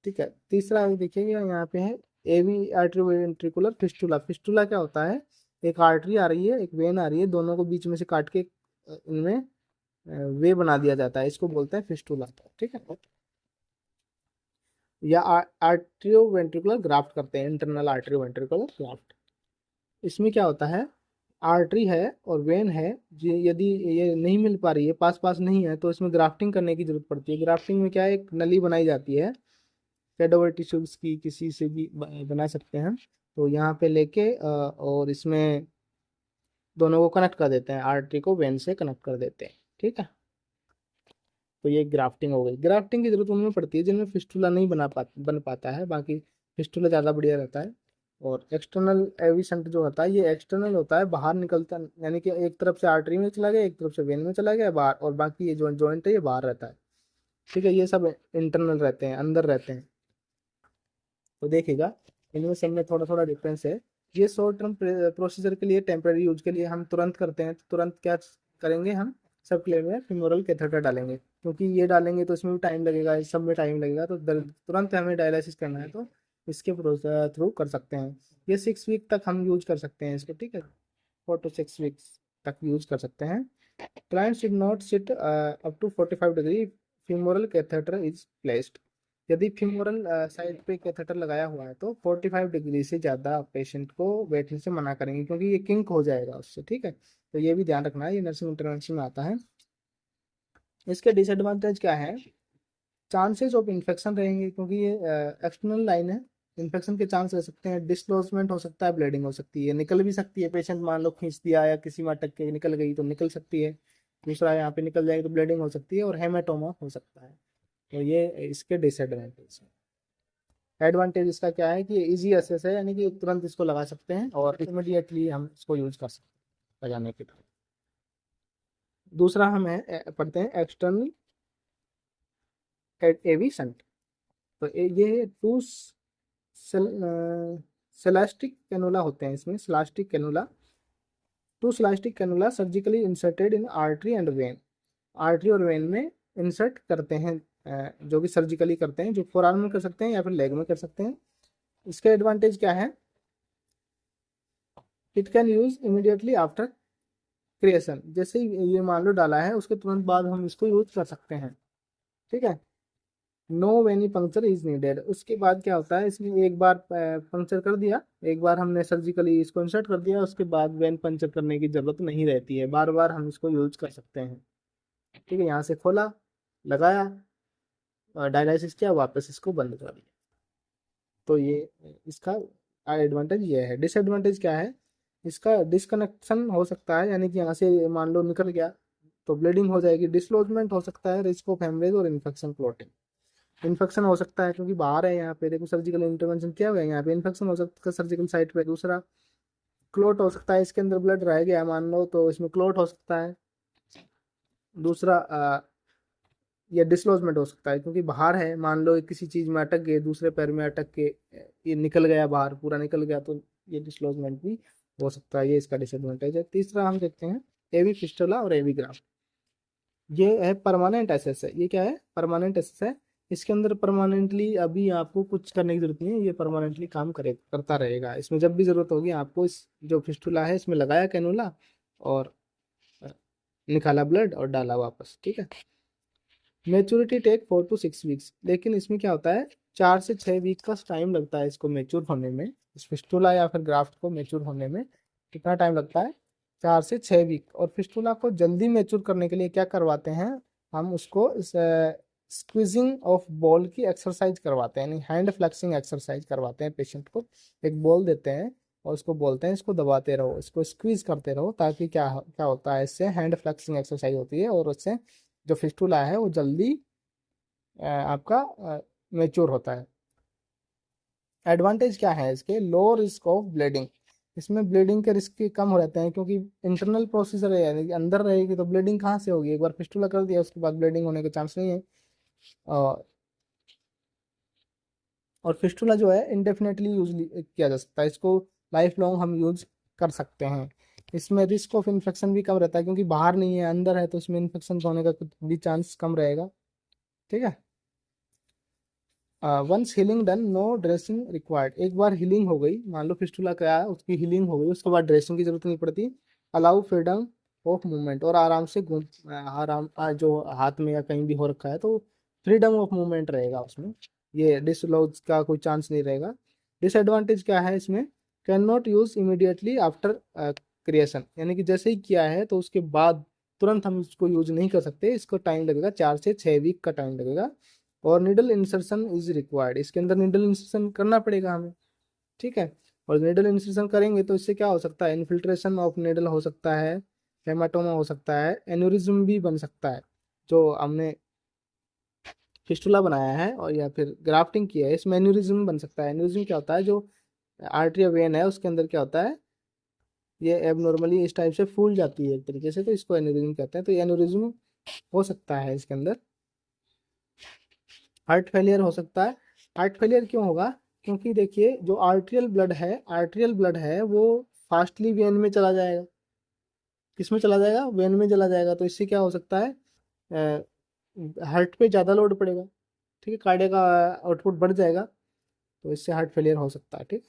Speaker 1: ठीक है। तीसरा अभी देखिएगा, यहाँ पे है एवी आर्टरी वेंट्रिकुलर फिस्टुला। फिस्टुला क्या होता है, एक आर्टरी आ रही है, एक वेन आ रही है, दोनों को बीच में से काट के इनमें वे बना दिया जाता है, इसको बोलते हैं फिस्टुला, ठीक है। या आर्टरियो वेंट्रिकुलर ग्राफ्ट करते हैं, इंटरनल आर्टरियो वेंट्रिकुलर ग्राफ्ट। इसमें क्या होता है, आर्टरी है और वेन है, यदि ये नहीं मिल पा रही है, पास पास नहीं है, तो इसमें ग्राफ्टिंग करने की जरूरत पड़ती है। ग्राफ्टिंग में क्या है, एक नली बनाई जाती है, कैडोवर टिश्यूज की किसी से भी बना सकते हैं। तो यहाँ पे लेके और इसमें दोनों को कनेक्ट कर देते हैं, आर्टरी को वेन से कनेक्ट कर देते हैं, ठीक है। तो ये ग्राफ्टिंग हो गई। ग्राफ्टिंग की जरूरत उनमें पड़ती है जिनमें फिस्टुला नहीं बन पाता है, बाकी फिस्टुला ज़्यादा बढ़िया रहता है। और एक्सटर्नल एविसेंट जो होता है, ये एक्सटर्नल होता है, बाहर निकलता, यानी कि एक तरफ से आर्टरी में चला गया, एक तरफ से वेन में चला गया बाहर, और बाकी ये जो जॉइंट है ये बाहर रहता है, ठीक है। ये सब इंटरनल रहते हैं, अंदर रहते हैं। तो देखिएगा, इनमें सब में थोड़ा थोड़ा डिफरेंस है। ये शॉर्ट टर्म प्रोसीजर के लिए, टेम्पररी यूज के लिए हम तुरंत करते हैं, तो तुरंत क्या करेंगे, हम सब क्लेम में फिमोरल कैथेटर डालेंगे, क्योंकि ये डालेंगे तो इसमें भी टाइम लगेगा, इस सब में टाइम लगेगा, तो तुरंत हमें डायलिसिस करना है तो इसके थ्रू कर सकते हैं। ये 6 वीक तक हम यूज कर सकते हैं इसको, ठीक है, 4 to 6 वीक्स तक यूज कर सकते हैं। Client should not sit up to 45 degree femoral catheter is placed. यदि फीमोरल साइड पे कैथेटर लगाया हुआ है तो 45 डिग्री से ज़्यादा पेशेंट को बैठने से मना करेंगे, क्योंकि ये किंक हो जाएगा उससे, ठीक है। तो ये भी ध्यान रखना है, ये नर्सिंग इंटरवेंशन में आता है। इसके डिसएडवांटेज क्या है, चांसेस ऑफ इन्फेक्शन रहेंगे, क्योंकि ये एक्सटर्नल लाइन है, इन्फेक्शन के चांस रह सकते हैं, डिस्क्लोजमेंट हो सकता है, ब्लीडिंग हो सकती है, निकल भी सकती है, पेशेंट मान लो खींच दिया या किसी में अटक के निकल गई तो निकल सकती है। दूसरा, यहाँ पे निकल जाएगी तो ब्लीडिंग हो सकती है, और हेमाटोमा हो सकता है। तो ये इसके डिसएडवांटेज है। एडवांटेज इसका क्या है कि इजी एक्सेस है, यानी कि तुरंत इसको लगा सकते हैं और इमिडिएटली हम इसको यूज कर सकते हैं लगाने के लिए। दूसरा हम पढ़ते हैं एक्सटर्नल एवी शंट। तो ये टू सेलास्टिक कैनुला होते हैं, इसमें silastic cannula, two silastic cannula surgically inserted in artery and vein. Artery और वेन में इंसर्ट करते हैं, जो कि सर्जिकली करते हैं, जो फोरआर्म में कर सकते हैं या फिर लेग में कर सकते हैं। इसका एडवांटेज क्या है, it can use immediately after creation. जैसे ही ये मान लो डाला है, उसके तुरंत बाद हम इसको यूज कर सकते हैं, ठीक है। No venipuncture is needed. उसके बाद क्या होता है, इसमें एक बार पंक्चर कर दिया, एक बार हमने सर्जिकली इसको इंसर्ट कर दिया, उसके बाद वेन पंक्चर करने की जरूरत नहीं रहती है, बार बार हम इसको यूज कर सकते हैं, ठीक है। यहाँ से खोला, लगाया, डायलिसिस किया, वापस इसको बंद कर दिया। तो ये इसका एडवांटेज ये है। डिसएडवांटेज क्या है, इसका डिसकनेक्शन हो सकता है, यानी कि यहाँ से मान लो निकल गया तो ब्लीडिंग हो जाएगी, डिसलॉजमेंट हो सकता है, रिस्क ऑफ हेमरेज और इन्फेक्शन क्लॉटिंग। इन्फेक्शन हो सकता है क्योंकि बाहर है, यहाँ पे देखो सर्जिकल इंटरवेंशन किया हुआ है, यहाँ पे इन्फेक्शन हो सकता है सर्जिकल साइट पे। दूसरा, क्लोट हो सकता है, इसके अंदर ब्लड रह गया मान लो तो इसमें क्लोट हो सकता है। दूसरा, या डिसलॉजमेंट हो सकता है, क्योंकि बाहर है, मान लो किसी चीज में अटक गए, दूसरे पैर में अटक के ये निकल गया बाहर, पूरा निकल गया, तो ये डिसलॉजमेंट भी हो सकता है। ये इसका डिसएडवांटेज है। तीसरा हम देखते हैं एवी फिस्टुला और एवी ग्राफ्ट। ये है परमानेंट एसएस है। ये क्या है? परमानेंट एसएस है। इसके अंदर परमानेंटली अभी आपको कुछ करने की जरूरत नहीं है, ये परमानेंटली काम करता रहेगा। इसमें जब भी जरूरत होगी आपको, इस जो फिस्टुला है इसमें लगाया कैनुला और निकाला ब्लड और डाला वापस, ठीक है। मेच्योरिटी टेक 4 to 6 वीक्स, लेकिन इसमें क्या होता है, 4 से 6 वीक का टाइम लगता है इसको मेच्योर होने में। इस फिस्टुला या फिर ग्राफ्ट को मेच्योर होने में कितना टाइम लगता है? 4 से 6 वीक। और फिस्टुला को जल्दी मेच्योर करने के लिए क्या करवाते हैं हम उसको, स्क्वीजिंग ऑफ बॉल की एक्सरसाइज करवाते हैं, यानी हैंड फ्लेक्सिंग एक्सरसाइज करवाते हैं पेशेंट को। एक बॉल देते हैं और उसको बोलते हैं इसको दबाते रहो, इसको स्क्वीज करते रहो, ताकि क्या क्या होता है, इससे हैंड फ्लेक्सिंग एक्सरसाइज होती है और उससे जो फिस्टुला है वो जल्दी आपका मेच्योर होता है। एडवांटेज क्या है इसके? Low risk of bleeding. इसमें ब्लीडिंग के रिस्क कम हो रहते हैं, क्योंकि इंटरनल प्रोसीजर है, यानी कि अंदर रहेगी तो ब्लीडिंग कहाँ से होगी? एक बार फिस्टुला कर दिया उसके बाद ब्लीडिंग होने का चांस नहीं है। और फिस्टुला जो है इंडेफिनेटली यूज किया जा सकता है, इसको लाइफ लॉन्ग हम यूज कर सकते हैं। इसमें रिस्क ऑफ इन्फेक्शन भी कम रहता है, क्योंकि बाहर नहीं है अंदर है, तो इसमें इन्फेक्शन होने का कुछ भी चांस कम रहेगा, ठीक है। Once healing done, no dressing required. एक बार हीलिंग हो गई, मान लो फिस्टुला क्या है उसकी हीलिंग हो गई, उसके बाद ड्रेसिंग की जरूरत नहीं पड़ती। अलाउ फ्रीडम ऑफ मूवमेंट, और आराम से घूम, जो हाथ में या कहीं भी हो रखा है तो फ्रीडम ऑफ मूवमेंट रहेगा उसमें, ये डिसलॉज का कोई चांस नहीं रहेगा। डिसएडवांटेज क्या है इसमें? Can not use immediately after creation, यानी कि जैसे ही किया है तो उसके बाद तुरंत हम इसको यूज नहीं कर सकते, इसको टाइम लगेगा, 4 से 6 वीक का टाइम लगेगा। और निडल इंसर्शन इज रिक्वायर्ड, इसके अंदर निडल इंसर्शन करना पड़ेगा हमें, ठीक है। और निडल इंसर्शन करेंगे तो इससे क्या हो सकता है? इन्फिल्ट्रेशन ऑफ निडल हो सकता है, हेमाटोमा हो सकता है, एन्यूरिज्म भी बन सकता है। जो हमने फिस्टुला बनाया है और या फिर ग्राफ्टिंग किया है, इसमें एन्यूरिज्म बन सकता है। एन्यूरिज्म क्या होता है? जो आर्टरी वेन है उसके अंदर क्या होता है, ये एबनॉर्मली इस टाइप से फूल जाती है एक तरीके से, तो इसको एन्यूरिज्म कहते हैं। तो एन्यूरिज्म हो सकता है इसके अंदर। हार्ट फेलियर हो सकता है। हार्ट फेलियर क्यों होगा? क्योंकि देखिए जो आर्टेरियल ब्लड है वो फास्टली वेन में चला जाएगा। किस में चला जाएगा? वेन में चला जाएगा। तो इससे क्या हो सकता है, हार्ट पे ज़्यादा लोड पड़ेगा, ठीक है, कार्डियक का आउटपुट बढ़ जाएगा, तो इससे हार्ट फेलियर हो सकता है, ठीक।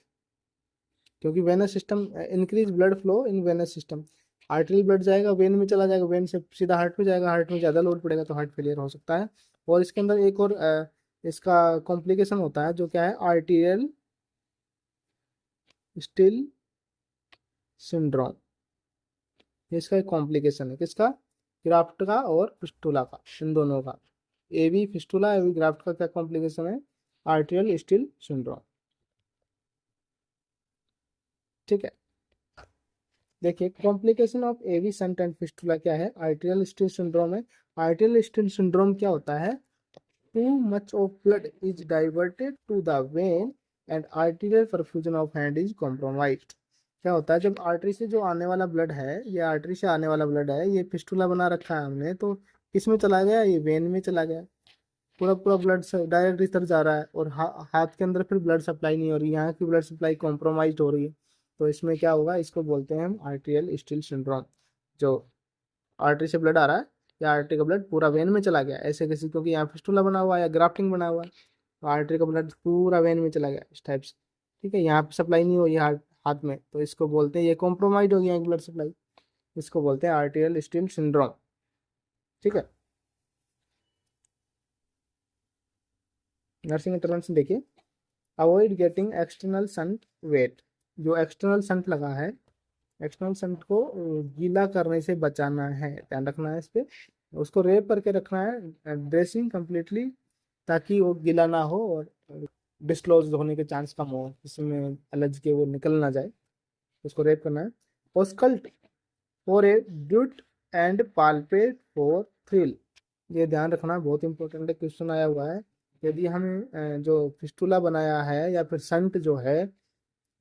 Speaker 1: क्योंकि venous system, increase blood flow in venous system, arterial blood जाएगा वेन में चला जाएगा, वेन से सीधा हार्ट में जाएगा, हार्ट में ज़्यादा लोड पड़ेगा तो हार्ट फेलियर हो सकता है। और इसके अंदर एक और इसका कॉम्प्लिकेशन होता है, जो क्या है, आर्टीरियल स्टिल सिंड्रोम। ये इसका एक कॉम्प्लिकेशन है, किसका? ग्राफ्ट का और फिस्टुला का, इन दोनों का। एवी फिस्टुला एवी ग्राफ्ट का क्या कॉम्प्लिकेशन है? आर्टीरियल स्टिल सिंड्रोम, ठीक है। देखिए complication of AV shunt and fistula क्या है? आर्टीरियल स्टिल सिंड्रोम है। आर्टीरियल स्टिल सिंड्रोम क्या होता है? Too much of blood is diverted to the vein and arterial perfusion of hand is compromised. क्या होता है, जब आर्टरी से जो आने वाला ब्लड है, ये आर्टरी से आने वाला ब्लड है, ये फिस्टुला बना रखा है हमने, तो किस में चला गया? ये वेन में चला गया। पूरा पूरा ब्लड डायरेक्ट इधर जा रहा है और हाथ के अंदर फिर ब्लड सप्लाई नहीं हो रही, यहाँ की ब्लड सप्लाई कॉम्प्रोमाइज हो रही है। तो इसमें क्या होगा, इसको बोलते हैं हम आर्टीरियल स्टिल सिंड्रोम। जो आर्टरी से ब्लड आ रहा है या आर्टरी का ब्लड पूरा वेन में चला गया ऐसे कैसे, क्योंकि यहाँ फिस्टुला बना हुआ है या ग्राफ्टिंग बना हुआ है, तो आर्टरी का ब्लड पूरा वेन में चला गया इस टाइप से, ठीक है। यहाँ पे सप्लाई नहीं हुई हाथ में, तो इसको बोलते हैं, ये कॉम्प्रोमाइज हो गया ब्लड सप्लाई, इसको बोलते हैं आर्टीरियल स्टिल सिंड्रोम, ठीक है। नर्सिंग इंटरवेंशन देखिए, avoid getting external shunt wet. जो एक्सटर्नल संट लगा है, एक्सटर्नल संट को गीला करने से बचाना है, ध्यान रखना है इस पे। उसको रेप करके रखना है, ड्रेसिंग कंप्लीटली, ताकि वो गीला ना हो और डिस्क्लोज होने के चांस कम हो, इसमें एलर्जी के वो निकल ना जाए, उसको रेप करना है। Auscultate for a bruit and palpate for thrill, ये ध्यान रखना बहुत इंपॉर्टेंट है, क्वेश्चन आया हुआ है। यदि हम जो फिस्टुला बनाया है या फिर संट जो है,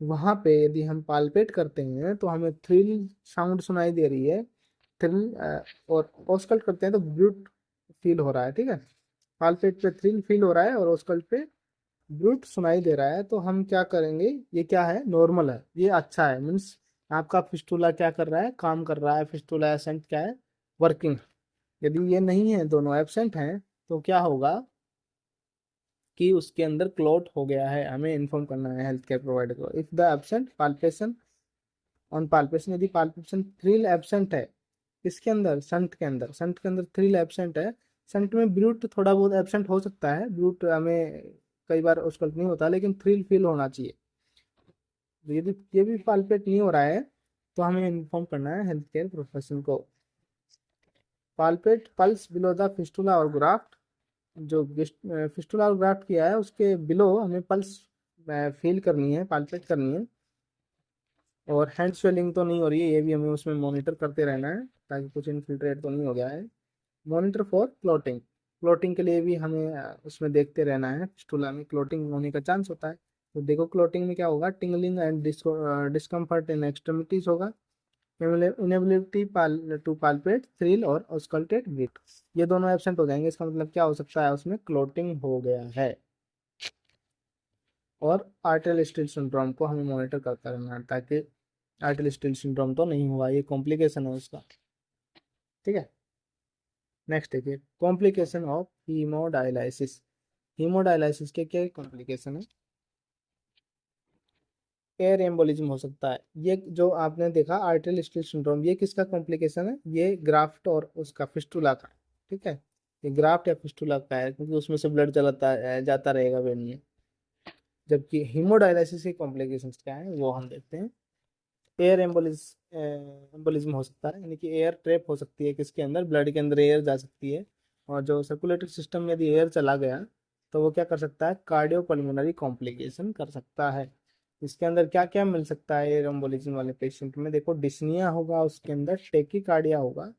Speaker 1: वहां पे यदि हम पाल्पेट करते हैं तो हमें थ्रिल साउंड सुनाई दे रही है, थ्रिल, और ओस्कल्ट करते हैं तो ब्रूट फील हो रहा है, ठीक है। पाल्पेट पे थ्रिल फील हो रहा है और ओस्कल्ट पे ब्रूट सुनाई दे रहा है, तो हम क्या करेंगे, ये क्या है, नॉर्मल है, ये अच्छा है, मीन्स आपका फिस्टुला क्या कर रहा है, काम कर रहा है, फिस्टुला एसेंट क्या है, वर्किंग। यदि ये नहीं है, दोनों एब्सेंट हैं, तो क्या होगा कि उसके अंदर क्लॉट हो गया है, हमें इन्फॉर्म करना है हेल्थ केयर प्रोवाइडर को। If the absent palpation on palpation, यदि पाल्पेशन थ्रिल एब्सेंट है, इसके अंदर संट के अंदर थ्रिल एब्सेंट है। संट में ब्रूट थोड़ा बहुत एब्सेंट हो सकता है, ब्रूट हमें कई बार उसका नहीं होता, लेकिन थ्रिल फील होना चाहिए। तो यदि ये भी पाल्पेट नहीं हो रहा है, तो हमें इन्फॉर्म करना है हेल्थ केयर प्रोफेशन को। Palpate pulse below the fistula और ग्राफ्ट, जो फिस्टुला और ग्राफ्ट किया है उसके बिलो हमें पल्स फील करनी है, पाल्पेट करनी है। और हैंड स्वेलिंग तो नहीं हो रही है, ये भी हमें उसमें मॉनिटर करते रहना है, ताकि कुछ इन्फिल्ट्रेट तो नहीं हो गया है। मॉनिटर फॉर क्लॉटिंग, क्लॉटिंग के लिए भी हमें उसमें देखते रहना है, फिस्टुला में क्लॉटिंग होने का चांस होता है। तो देखो क्लॉटिंग में क्या होगा, tingling and discomfort in extremities होगा, इनेबिलिटी टू पाल्पेट, थ्रिल और ऑस्कल्टेट ब्रीथ, ये दोनों एब्सेंट हो जाएंगे। इसका मतलब क्या हो सकता है, उसमें क्लॉटिंग हो गया है। और आर्टेरियल स्टील सिंड्रोम को हमें मॉनिटर करता रहना है, ताकि आर्टेरियल स्टील सिंड्रोम तो नहीं हुआ, ये कॉम्प्लिकेशन है उसका। ठीक है, नेक्स्ट देखिए, कॉम्प्लिकेशन ऑफ हीमोडायलिसिस। हीमोडायलिसिस के क्या कॉम्प्लिकेशन है, एयर एम्बोलिज्म हो सकता है। ये जो आपने देखा आर्टेरियल स्टील सिंड्रोम, ये किसका कॉम्प्लिकेशन है, ये ग्राफ्ट और उसका फिस्टुला का। ठीक है, ये ग्राफ्ट या फिस्टुला का है, क्योंकि उसमें से ब्लड चलाता जाता रहेगा वेन में। जबकि हीमोडायलिसिस के कॉम्प्लिकेशन क्या है वो हम देखते हैं। एयर एम्बोलिज्म हो सकता है, यानी कि एयर ट्रैप हो सकती है किसके अंदर, ब्लड के अंदर एयर जा सकती है। और जो सर्कुलेटरी सिस्टम में यदि एयर चला गया, तो वो क्या कर सकता है, कार्डियोपल्मोनरी कॉम्प्लिकेशन कर सकता है। इसके अंदर क्या क्या मिल सकता है एयर एम्बोलिज्म वाले पेशेंट में, देखो डिस्निया होगा, उसके अंदर टेकिकार्डिया होगा,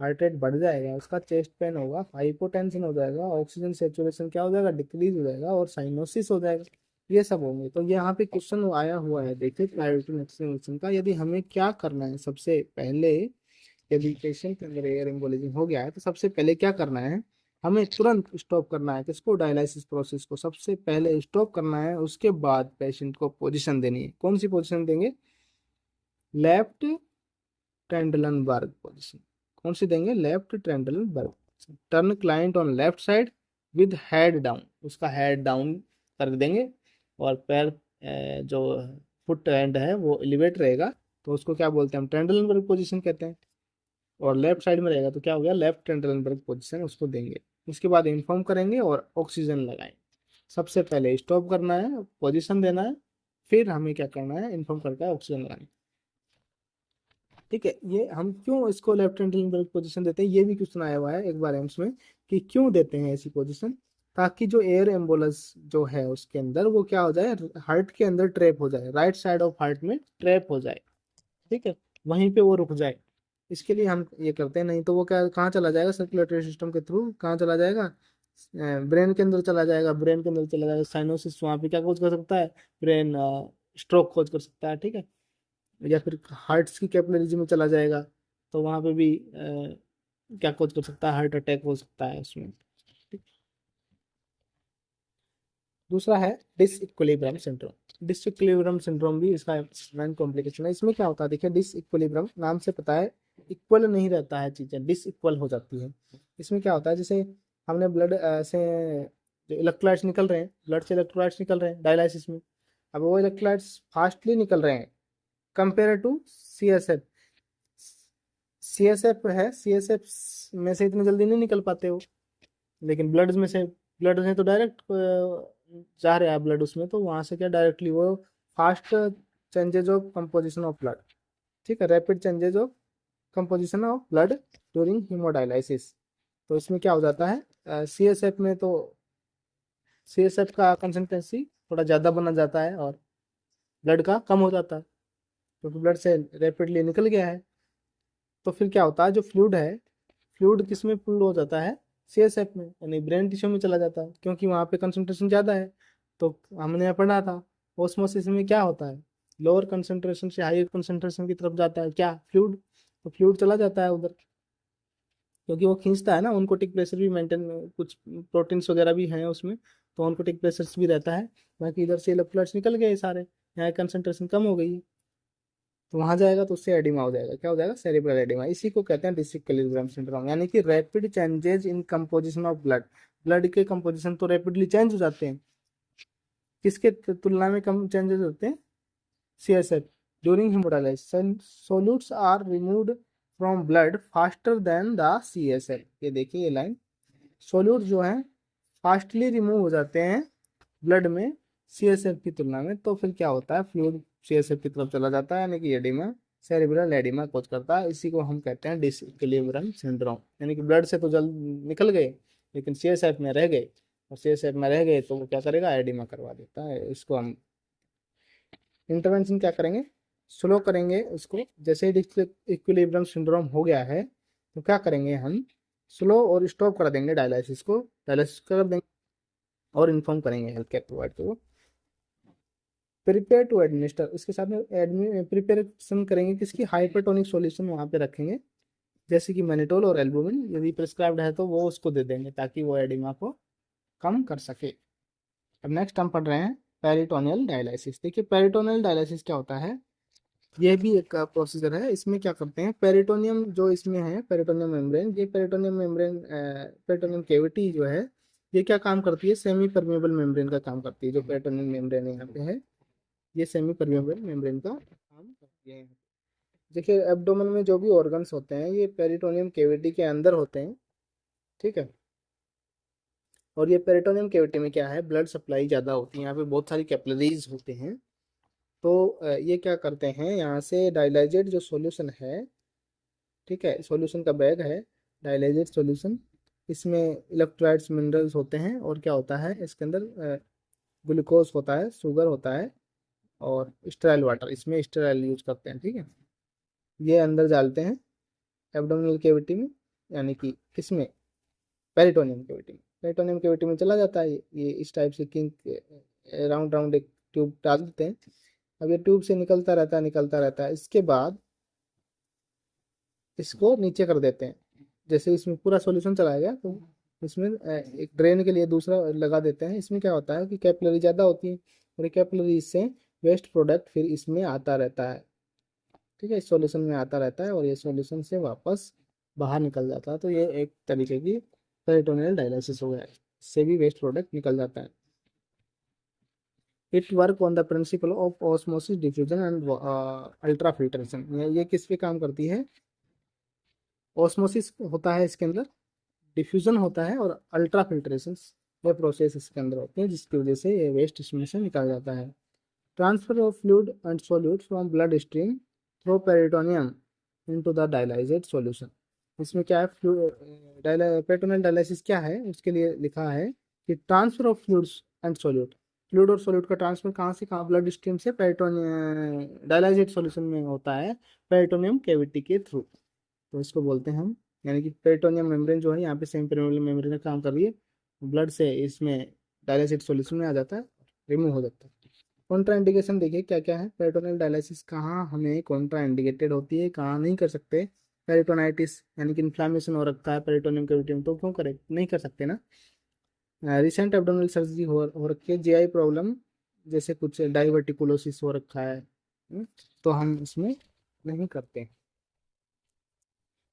Speaker 1: हार्ट रेट बढ़ जाएगा उसका, चेस्ट पेन होगा, हाइपोटेंशन हो जाएगा, ऑक्सीजन सेचुरेशन क्या हो जाएगा, डिक्रीज हो जाएगा, और साइनोसिस हो जाएगा। ये सब होंगे। तो यहाँ पे क्वेश्चन आया हुआ है, देखिए प्रायोरिटी वैक्सीनेशन का, यदि हमें क्या करना है सबसे पहले, यदि पेशेंट के अंदर एयर एम्बोलिज्म हो गया है, तो सबसे पहले क्या करना है, हमें तुरंत स्टॉप करना है किसको, डायलिसिस प्रोसेस को सबसे पहले स्टॉप करना है। उसके बाद पेशेंट को पोजीशन देनी है, कौन सी पोजीशन देंगे, लेफ्ट ट्रेंडलनबर्ग पोजीशन। कौन सी देंगे, left Trendelenburg. Turn client on left side with head down, उसका हेड डाउन कर देंगे, और पैर जो फुट एंड है वो एलिवेट रहेगा, तो उसको क्या बोलते हैं, हम ट्रेंडलनबर्ग पोजीशन कहते हैं। और लेफ्ट साइड में रहेगा तो क्या हो गया, लेफ्ट ट्रेंडलनबर्ग पोजीशन उसको देंगे। उसके बाद इन्फॉर्म करेंगे और ऑक्सीजन लगाएंगे। सबसे पहले स्टॉप करना है, पोजीशन देना है, फिर हमें क्या करना है, इन्फॉर्म करके ऑक्सीजन लगाना है। ठीक है, ये हम क्यों इसको लेफ्ट हैंड पोजीशन देते हैं, ये भी क्वेश्चन आया हुआ है एक बार एम्स में, कि क्यों देते हैं ऐसी पोजीशन, ताकि जो एयर एम्बुलेंस जो है उसके अंदर वो क्या हो जाए, हार्ट के अंदर ट्रैप हो जाए, राइट साइड ऑफ हार्ट में ट्रैप हो जाए। ठीक है, वहीं पे वो रुक जाए, इसके लिए हम ये करते हैं। नहीं तो वो क्या, कहाँ चला जाएगा, सर्कुलेटरी सिस्टम के थ्रू कहाँ चला जाएगा, ब्रेन के अंदर चला जाएगा, ब्रेन के अंदर चला जाएगा, साइनोसिस वहाँ पे क्या कोज कर सकता है, ब्रेन स्ट्रोक खोज कर सकता है। ठीक है, या फिर हार्ट्स की कैपिलरीज में चला जाएगा, तो वहां पे भी क्या कोज कर सकता है, हार्ट अटैक हो सकता है उसमें। ठीक। दूसरा है डिसइक्विलिब्रियम सिंड्रोम। डिसइक्विलिब्रियम सिंड्रोम भी इसका मेन कॉम्प्लिकेशन है। इसमें क्या होता है, देखिए डिसइक्विलिब्रियम नाम से पता है, इक्वल नहीं रहता है, चीजें डिसइक्वल हो जाती है। इसमें क्या होता है, जैसे हमने ब्लड से जो इलेक्ट्रोलाइट्स निकल रहे हैं, ब्लड से इलेक्ट्रोलाइट्स निकल रहे हैं डायलिसिस में, अब वो इलेक्ट्रोलाइट्स फास्टली निकल रहे हैं कंपेयर टू सीएसएफ। सीएसएफ है, सीएसएफ में से इतनी जल्दी नहीं निकल पाते हो, लेकिन ब्लड में तो डायरेक्ट जा रहा है ब्लड उसमें, तो वहां से क्या डायरेक्टली वो fast changes of composition of blood. ठीक है, rapid changes of composition of blood during haemodialysis. तो इसमें क्या हो जाता है, सीएसएफ में तो सीएसएफ का कंसिस्टेंसी थोड़ा ज़्यादा बना जाता है, और ब्लड का कम हो जाता है, क्योंकि ब्लड से रैपिडली निकल गया है। तो फिर क्या होता है, जो फ्लूइड है, फ्लूइड किस में पुल हो जाता है, सीएसएफ में, यानी ब्रेन टिश्यू में चला जाता है, क्योंकि वहाँ पे कंसंट्रेशन ज़्यादा है। तो हमने यहाँ पढ़ा था, ओस्मोसिस में क्या होता है, लोअर कंसंट्रेशन से हायर कंसंट्रेशन की तरफ जाता है क्या, फ्लूइड। तो फ्लूइड चला जाता है उधर, क्योंकि वो खींचता है ना, उनकोटिक प्रेशर भी मेंटेन, कुछ प्रोटीन्स वगैरह भी हैं उसमें, तो उनकोटिक प्रेशर भी रहता है। बाकी इधर से इलेक्ट्रोलाइट्स निकल गए सारे, यहाँ कंसंट्रेशन कम हो गई है। तो वहां जाएगा तो उससे एडिमा हो जाएगा, क्या हो जाएगा, सेरिब्रल एडिमा। इसी को कहते हैं डिसिक्विलिब्रियम सिंड्रोम, यानी कि rapid changes in composition of blood. Blood के कंपोजिशन तो रैपिडली चेंज हो जाते हैं, किसके तुलना में कम चेंजेस होते हैं, CSF. During haemodialysis solutes are removed from blood faster than the CSF. ये देखिए ये लाइन, सोल्यूट जो है फास्टली रिमूव हो जाते हैं ब्लड में सीएसएफ की तुलना में, तो फिर क्या होता है, फ्लूइड सीएसएफ की तरफ चला जाता है, यानी कि एडिमा, सेरिब्रल एडिमा कोज करता है। इसी को हम कहते हैं डिसइक्विलिब्रियम सिंड्रोम, यानी कि ब्लड से तो जल निकल गए लेकिन सीएसएफ में रह गए, और सीएसएफ में रह गए तो वो क्या करेगा, एडिमा करवा देता है। इसको हम इंटरवेंशन क्या करेंगे, स्लो करेंगे उसको। जैसे ही इक्विलिब्रियम सिंड्रोम हो गया है तो क्या करेंगे हम, स्लो और स्टॉप कर देंगे डायलिसिस को, डायलिसिस कर देंगे और इन्फॉर्म करेंगे हेल्थ केयर प्रोवाइडर को। प्रिपेयर टू एडमिनिस्टर, उसके साथ में प्रिपरेशन करेंगे किसकी, हाइपरटोनिक सॉल्यूशन वहाँ पे रखेंगे, जैसे कि मैनिटोल और एल्बुमिन, यदि प्रिस्क्राइब्ड है तो वो उसको दे देंगे ताकि वो एडिमा को कम कर सके। अब नेक्स्ट हम पढ़ रहे हैं पेरिटोनियल डायलिसिस। देखिए पेरिटोनियल डायलिसिस क्या होता है, यह भी एक प्रोसीजर है। इसमें क्या करते हैं, पेरिटोनियम जो इसमें है, पेरिटोनियम मेम्ब्रेन, ये पेरिटोनियम मेम्ब्रेन, पेरिटोनियम केविटी जो है, ये क्या काम करती है, सेमी परमेबल मेम्ब्रेन का काम करती है। जो पेरिटोनियम मेम्ब्रेन यहाँ पे है, ये सेमी परमेबल मेम्ब्रेन का काम करती है। देखिए एब्डोमेन में जो भी ऑर्गन्स होते हैं ये पेरिटोनियम केविटी के अंदर होते हैं, ठीक है। और ये पेरिटोनियम केविटी में क्या है, ब्लड सप्लाई ज़्यादा होती है, यहाँ पे बहुत सारी कैपिलरीज होते हैं। तो ये क्या करते हैं, यहाँ से डाइलाइजेट जो सॉल्यूशन है, ठीक है, सॉल्यूशन का बैग है, डाइलाइजेट सॉल्यूशन, इसमें इलेक्ट्रोलाइट्स मिनरल्स होते हैं, और क्या होता है इसके अंदर, ग्लूकोज होता है, शुगर होता है, और स्टेराइल वाटर, इसमें स्टेराइल यूज करते हैं, ठीक है। ये अंदर डालते हैं एब्डोमिनल केविटी में, यानी कि किसमें, पेरिटोनियम केविटी में। पेरिटोनियम केविटी में चला जाता है ये इस टाइप से किंग, राउंड राउंड एक ट्यूब डाल देते हैं। अब ये ट्यूब से निकलता रहता है, निकलता रहता है। इसके बाद इसको नीचे कर देते हैं, जैसे इसमें पूरा सॉल्यूशन चलाया गया तो इसमें एक ड्रेन के लिए दूसरा लगा देते हैं। इसमें क्या होता है कि कैपिलरी ज़्यादा होती है, और ये कैपिलरी से वेस्ट प्रोडक्ट फिर इसमें आता रहता है, ठीक है, इस सॉल्यूशन में आता रहता है, और ये सॉल्यूशन से वापस बाहर निकल जाता है। तो ये एक तरीके की पेरिटोनियल डायलिसिस हो गया है, इससे भी वेस्ट प्रोडक्ट निकल जाता है। It work on the principle of osmosis diffusion and ultra filtration. ये किस पे काम करती है, ऑस्मोसिस होता है इसके अंदर, डिफ्यूजन होता है, और अल्ट्रा फिल्ट्रेशन, ये प्रोसेस इसके अंदर होती है, जिसकी वजह से ये वेस्ट इसमें से निकल जाता है। Transfer of fluid and solute from blood stream through peritoneum into the dialysate solution. इसमें क्या है, पेरिटोनियल डायलिसिस क्या है, उसके लिए लिखा है कि transfer of fluids and solute, fluid और सॉल्यूट का ट्रांसफर कहाँ से कहाँ, ब्लड स्ट्रीम से पेरिटोनियम डायलाइजेट सॉल्यूशन में होता है, पेरिटोनियम कैविटी के थ्रू। तो इसको बोलते हैं हम, यानी कि पेरिटोनियम मेम्ब्रेन जो है यहाँ पे सेमी परमेबल मेम्ब्रेन का काम कर रही है, ब्लड से इसमें डायलिसिस सॉल्यूशन में आ जाता है, रिमूव हो जाता है। कॉन्ट्रा इंडिकेशन देखिए क्या क्या है, पेरिटोनियल डायलिसिस कहाँ हमें कॉन्ट्रा इंडिकेटेड होती है, कहाँ नहीं कर सकते। पेरिटोनाइटिस यानी कि इन्फ्लामेशन हो रखा है पेरिटोनियम कैविटी में, तो क्यों करे, नहीं कर सकते ना। रिसेंट एब्डोमिनल सर्जरी हो रखी है, जीआई प्रॉब्लम, जैसे कुछ डाइवर्टिकुलोसिस हो रखा है, तो हम इसमें नहीं करते।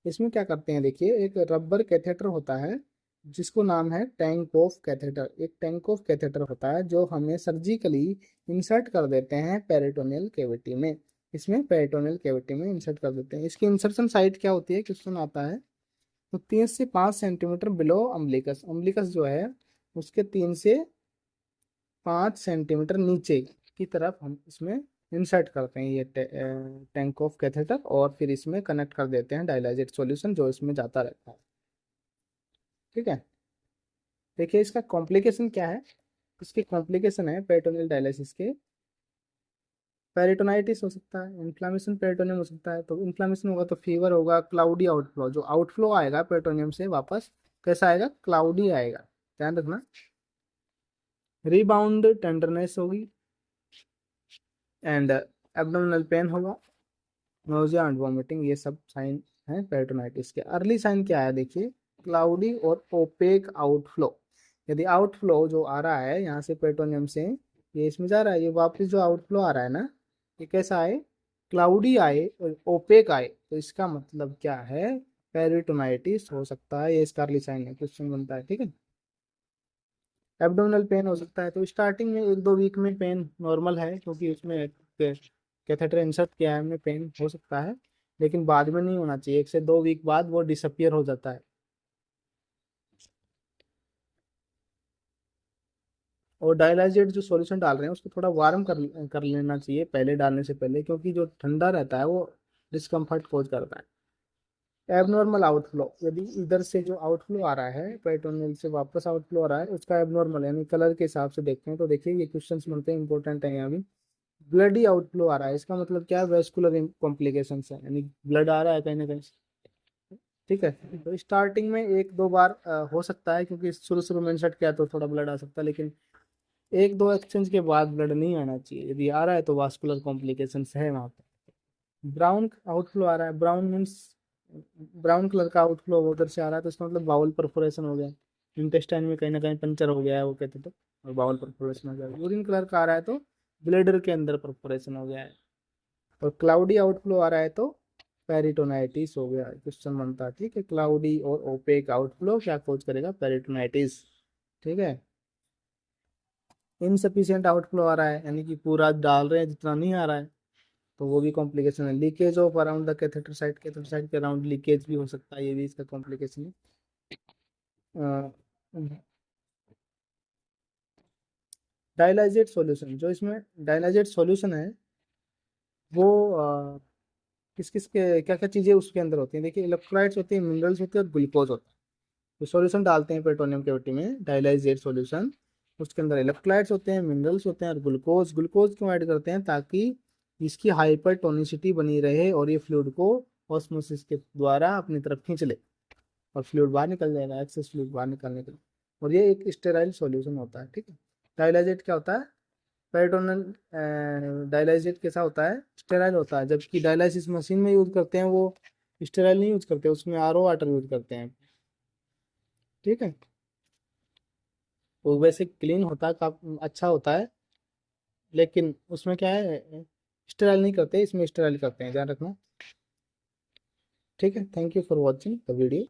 Speaker 1: इसमें क्या करते हैं, देखिए एक रबर कैथेटर होता है जिसको नाम है टैंक ऑफ कैथेटर। एक टैंक ऑफ कैथेटर होता है जो हमें सर्जिकली इंसर्ट कर देते हैं पेरिटोनियल कैविटी में, इसमें पेरिटोनियल कैविटी में इंसर्ट कर देते हैं। इसकी इंसर्शन साइट क्या होती है, क्वेश्चन आता है, तो 3 से 5 सेंटीमीटर बिलो अम्बलिकस, अम्बलिकस जो है उसके 3 से 5 सेंटीमीटर नीचे की तरफ हम इसमें इंसर्ट करते हैं ये टैंक ऑफ कैथेटर, और फिर इसमें कनेक्ट कर देते हैं डायलाइजेट सॉल्यूशन जो इसमें जाता रहता है, ठीक है। देखिए इसका कॉम्प्लिकेशन क्या है, इसके कॉम्प्लिकेशन है पेरिटोनियल डायलिसिस के, पेरिटोनाइटिस हो सकता है, इन्फ्लामेशन पेरिटोनियम हो सकता है। तो इन्फ्लामेशन होगा तो फीवर होगा, क्लाउडी आउटफ्लो, जो आउटफ्लो आएगा पेरिटोनियम से वापस कैसा आएगा, क्लाउडी आएगा, ध्यान रखना। रिबाउंड टेंडरनेस होगी, एंड एब्डोमिनल पेन होगा, नोजिया एंड वॉमिटिंग, ये सब साइन है पेरिटोनाइटिस के। अर्ली साइन क्या है, देखिए क्लाउडी और ओपेक आउटफ्लो। यदि आउटफ्लो जो आ रहा है यहाँ से पेरिटोनियम से, ये इसमें जा रहा है, ये वापस जो आउटफ्लो आ रहा है ना, ये कैसा है, क्लाउडी आए और ओपेक आए तो इसका मतलब क्या है, पेरिटोनाइटिस हो सकता है, ये इसका साइन है, क्वेश्चन बनता है। ठीक है, एब्डोमिनल पेन हो सकता है। तो स्टार्टिंग में 1-2 वीक में पेन नॉर्मल है, क्योंकि उसमें कैथेटर इंसर्ट किया है हमने, पेन हो सकता है, लेकिन बाद में नहीं होना चाहिए। 1 से 2 वीक बाद वो डिसअपियर हो जाता है। और डायलाइजेट जो सॉल्यूशन डाल रहे हैं उसको थोड़ा वार्म कर लेना चाहिए पहले डालने से पहले, क्योंकि जो ठंडा रहता है वो डिस्कम्फर्ट कोज करता है। एबनॉर्मल आउटफ्लो, यदि इधर से जो आउटफ्लो आ रहा है पेरिटोनियल से वापस आउटफ्लो आ रहा है, उसका एबनॉर्मल यानी कलर के हिसाब से देखते हैं तो देखिए ये क्वेश्चन बनते हैं, इंपॉर्टेंट है यहाँ भी। ब्लडी आउटफ्लो आ रहा है, इसका मतलब क्या है, वेस्कुलर कॉम्प्लिकेशन है, यानी ब्लड आ रहा है कहीं ना कहीं। ठीक है, तो स्टार्टिंग में 1-2 बार हो सकता है, क्योंकि शुरू शुरू में इंसर्ट किया तो थोड़ा ब्लड आ सकता है, लेकिन 1-2 एक्सचेंज के बाद ब्लड नहीं आना चाहिए। यदि आ रहा है तो वास्कुलर कॉम्प्लिकेशन है वहाँ पे। ब्राउन आउटफ्लो आ रहा है, ब्राउन मीन्स ब्राउन कलर का आउटफ्लो उधर से आ रहा है, तो इसका मतलब बाउल परफोरेशन हो गया, इंटेस्टाइन में कहीं ना कहीं पंचर हो गया है वो कहते तो, और बाउल परफोरेशन हो गया। यूरिन कलर का आ रहा है तो ब्लेडर के अंदर परफोरेशन हो गया है। और क्लाउडी आउटफ्लो आ रहा है तो पेरिटोनाइटिस हो गया, क्वेश्चन बनता है। ठीक है, क्लाउडी और ओपेक आउटफ्लो क्या कोज करेगा, पेरिटोनाइटिस। ठीक है, इनसफिशियंट आउटफ्लो आ रहा है, यानी कि पूरा डाल रहे हैं जितना नहीं आ रहा है, तो वो भी कॉम्प्लिकेशन है। Leakage of around the catheter side के अराउंड लीकेज भी हो सकता है, ये भी इसका कॉम्प्लिकेशन है। डायलाइजेट सॉल्यूशन, जो इसमें डायलाइजेट सॉल्यूशन है वो किस किस के क्या क्या चीज़ें उसके अंदर होती हैं, देखिए इलेक्ट्रोलाइट्स होती हैं, मिनरल्स होते हैं और ग्लूकोज होता है। तो सॉल्यूशन डालते हैं पेट्रोलियम कैविटी में, डायलाइजेट सॉल्यूशन, उसके अंदर इलेक्ट्रोलाइट्स होते हैं, मिनरल्स होते हैं और ग्लूकोज। ग्लूकोज क्यों ऐड करते हैं, ताकि इसकी हाइपरटोनिसिटी बनी रहे और ये फ्लूइड को ऑस्मोसिस के द्वारा अपनी तरफ खींच ले, और फ्लूइड बाहर निकल जाएगा, एक्सेस फ्लूइड बाहर निकलने के लिए। और ये एक स्टेराइल सॉल्यूशन होता है। ठीक है, डायलाइजेट क्या होता है, पेरिटोनल डायलाइजेट कैसा होता है, स्टेराइल होता है, जबकि डायलाइसिस मशीन में यूज करते हैं वो स्टेराइल नहीं यूज करते, उसमें आरओ वाटर यूज करते हैं। ठीक है, वो वैसे क्लीन होता है, काफी अच्छा होता है, लेकिन उसमें क्या है, स्टेराइल नहीं करते, इसमें स्टेराइल करते हैं, ध्यान रखना। ठीक है, thank you for watching the video.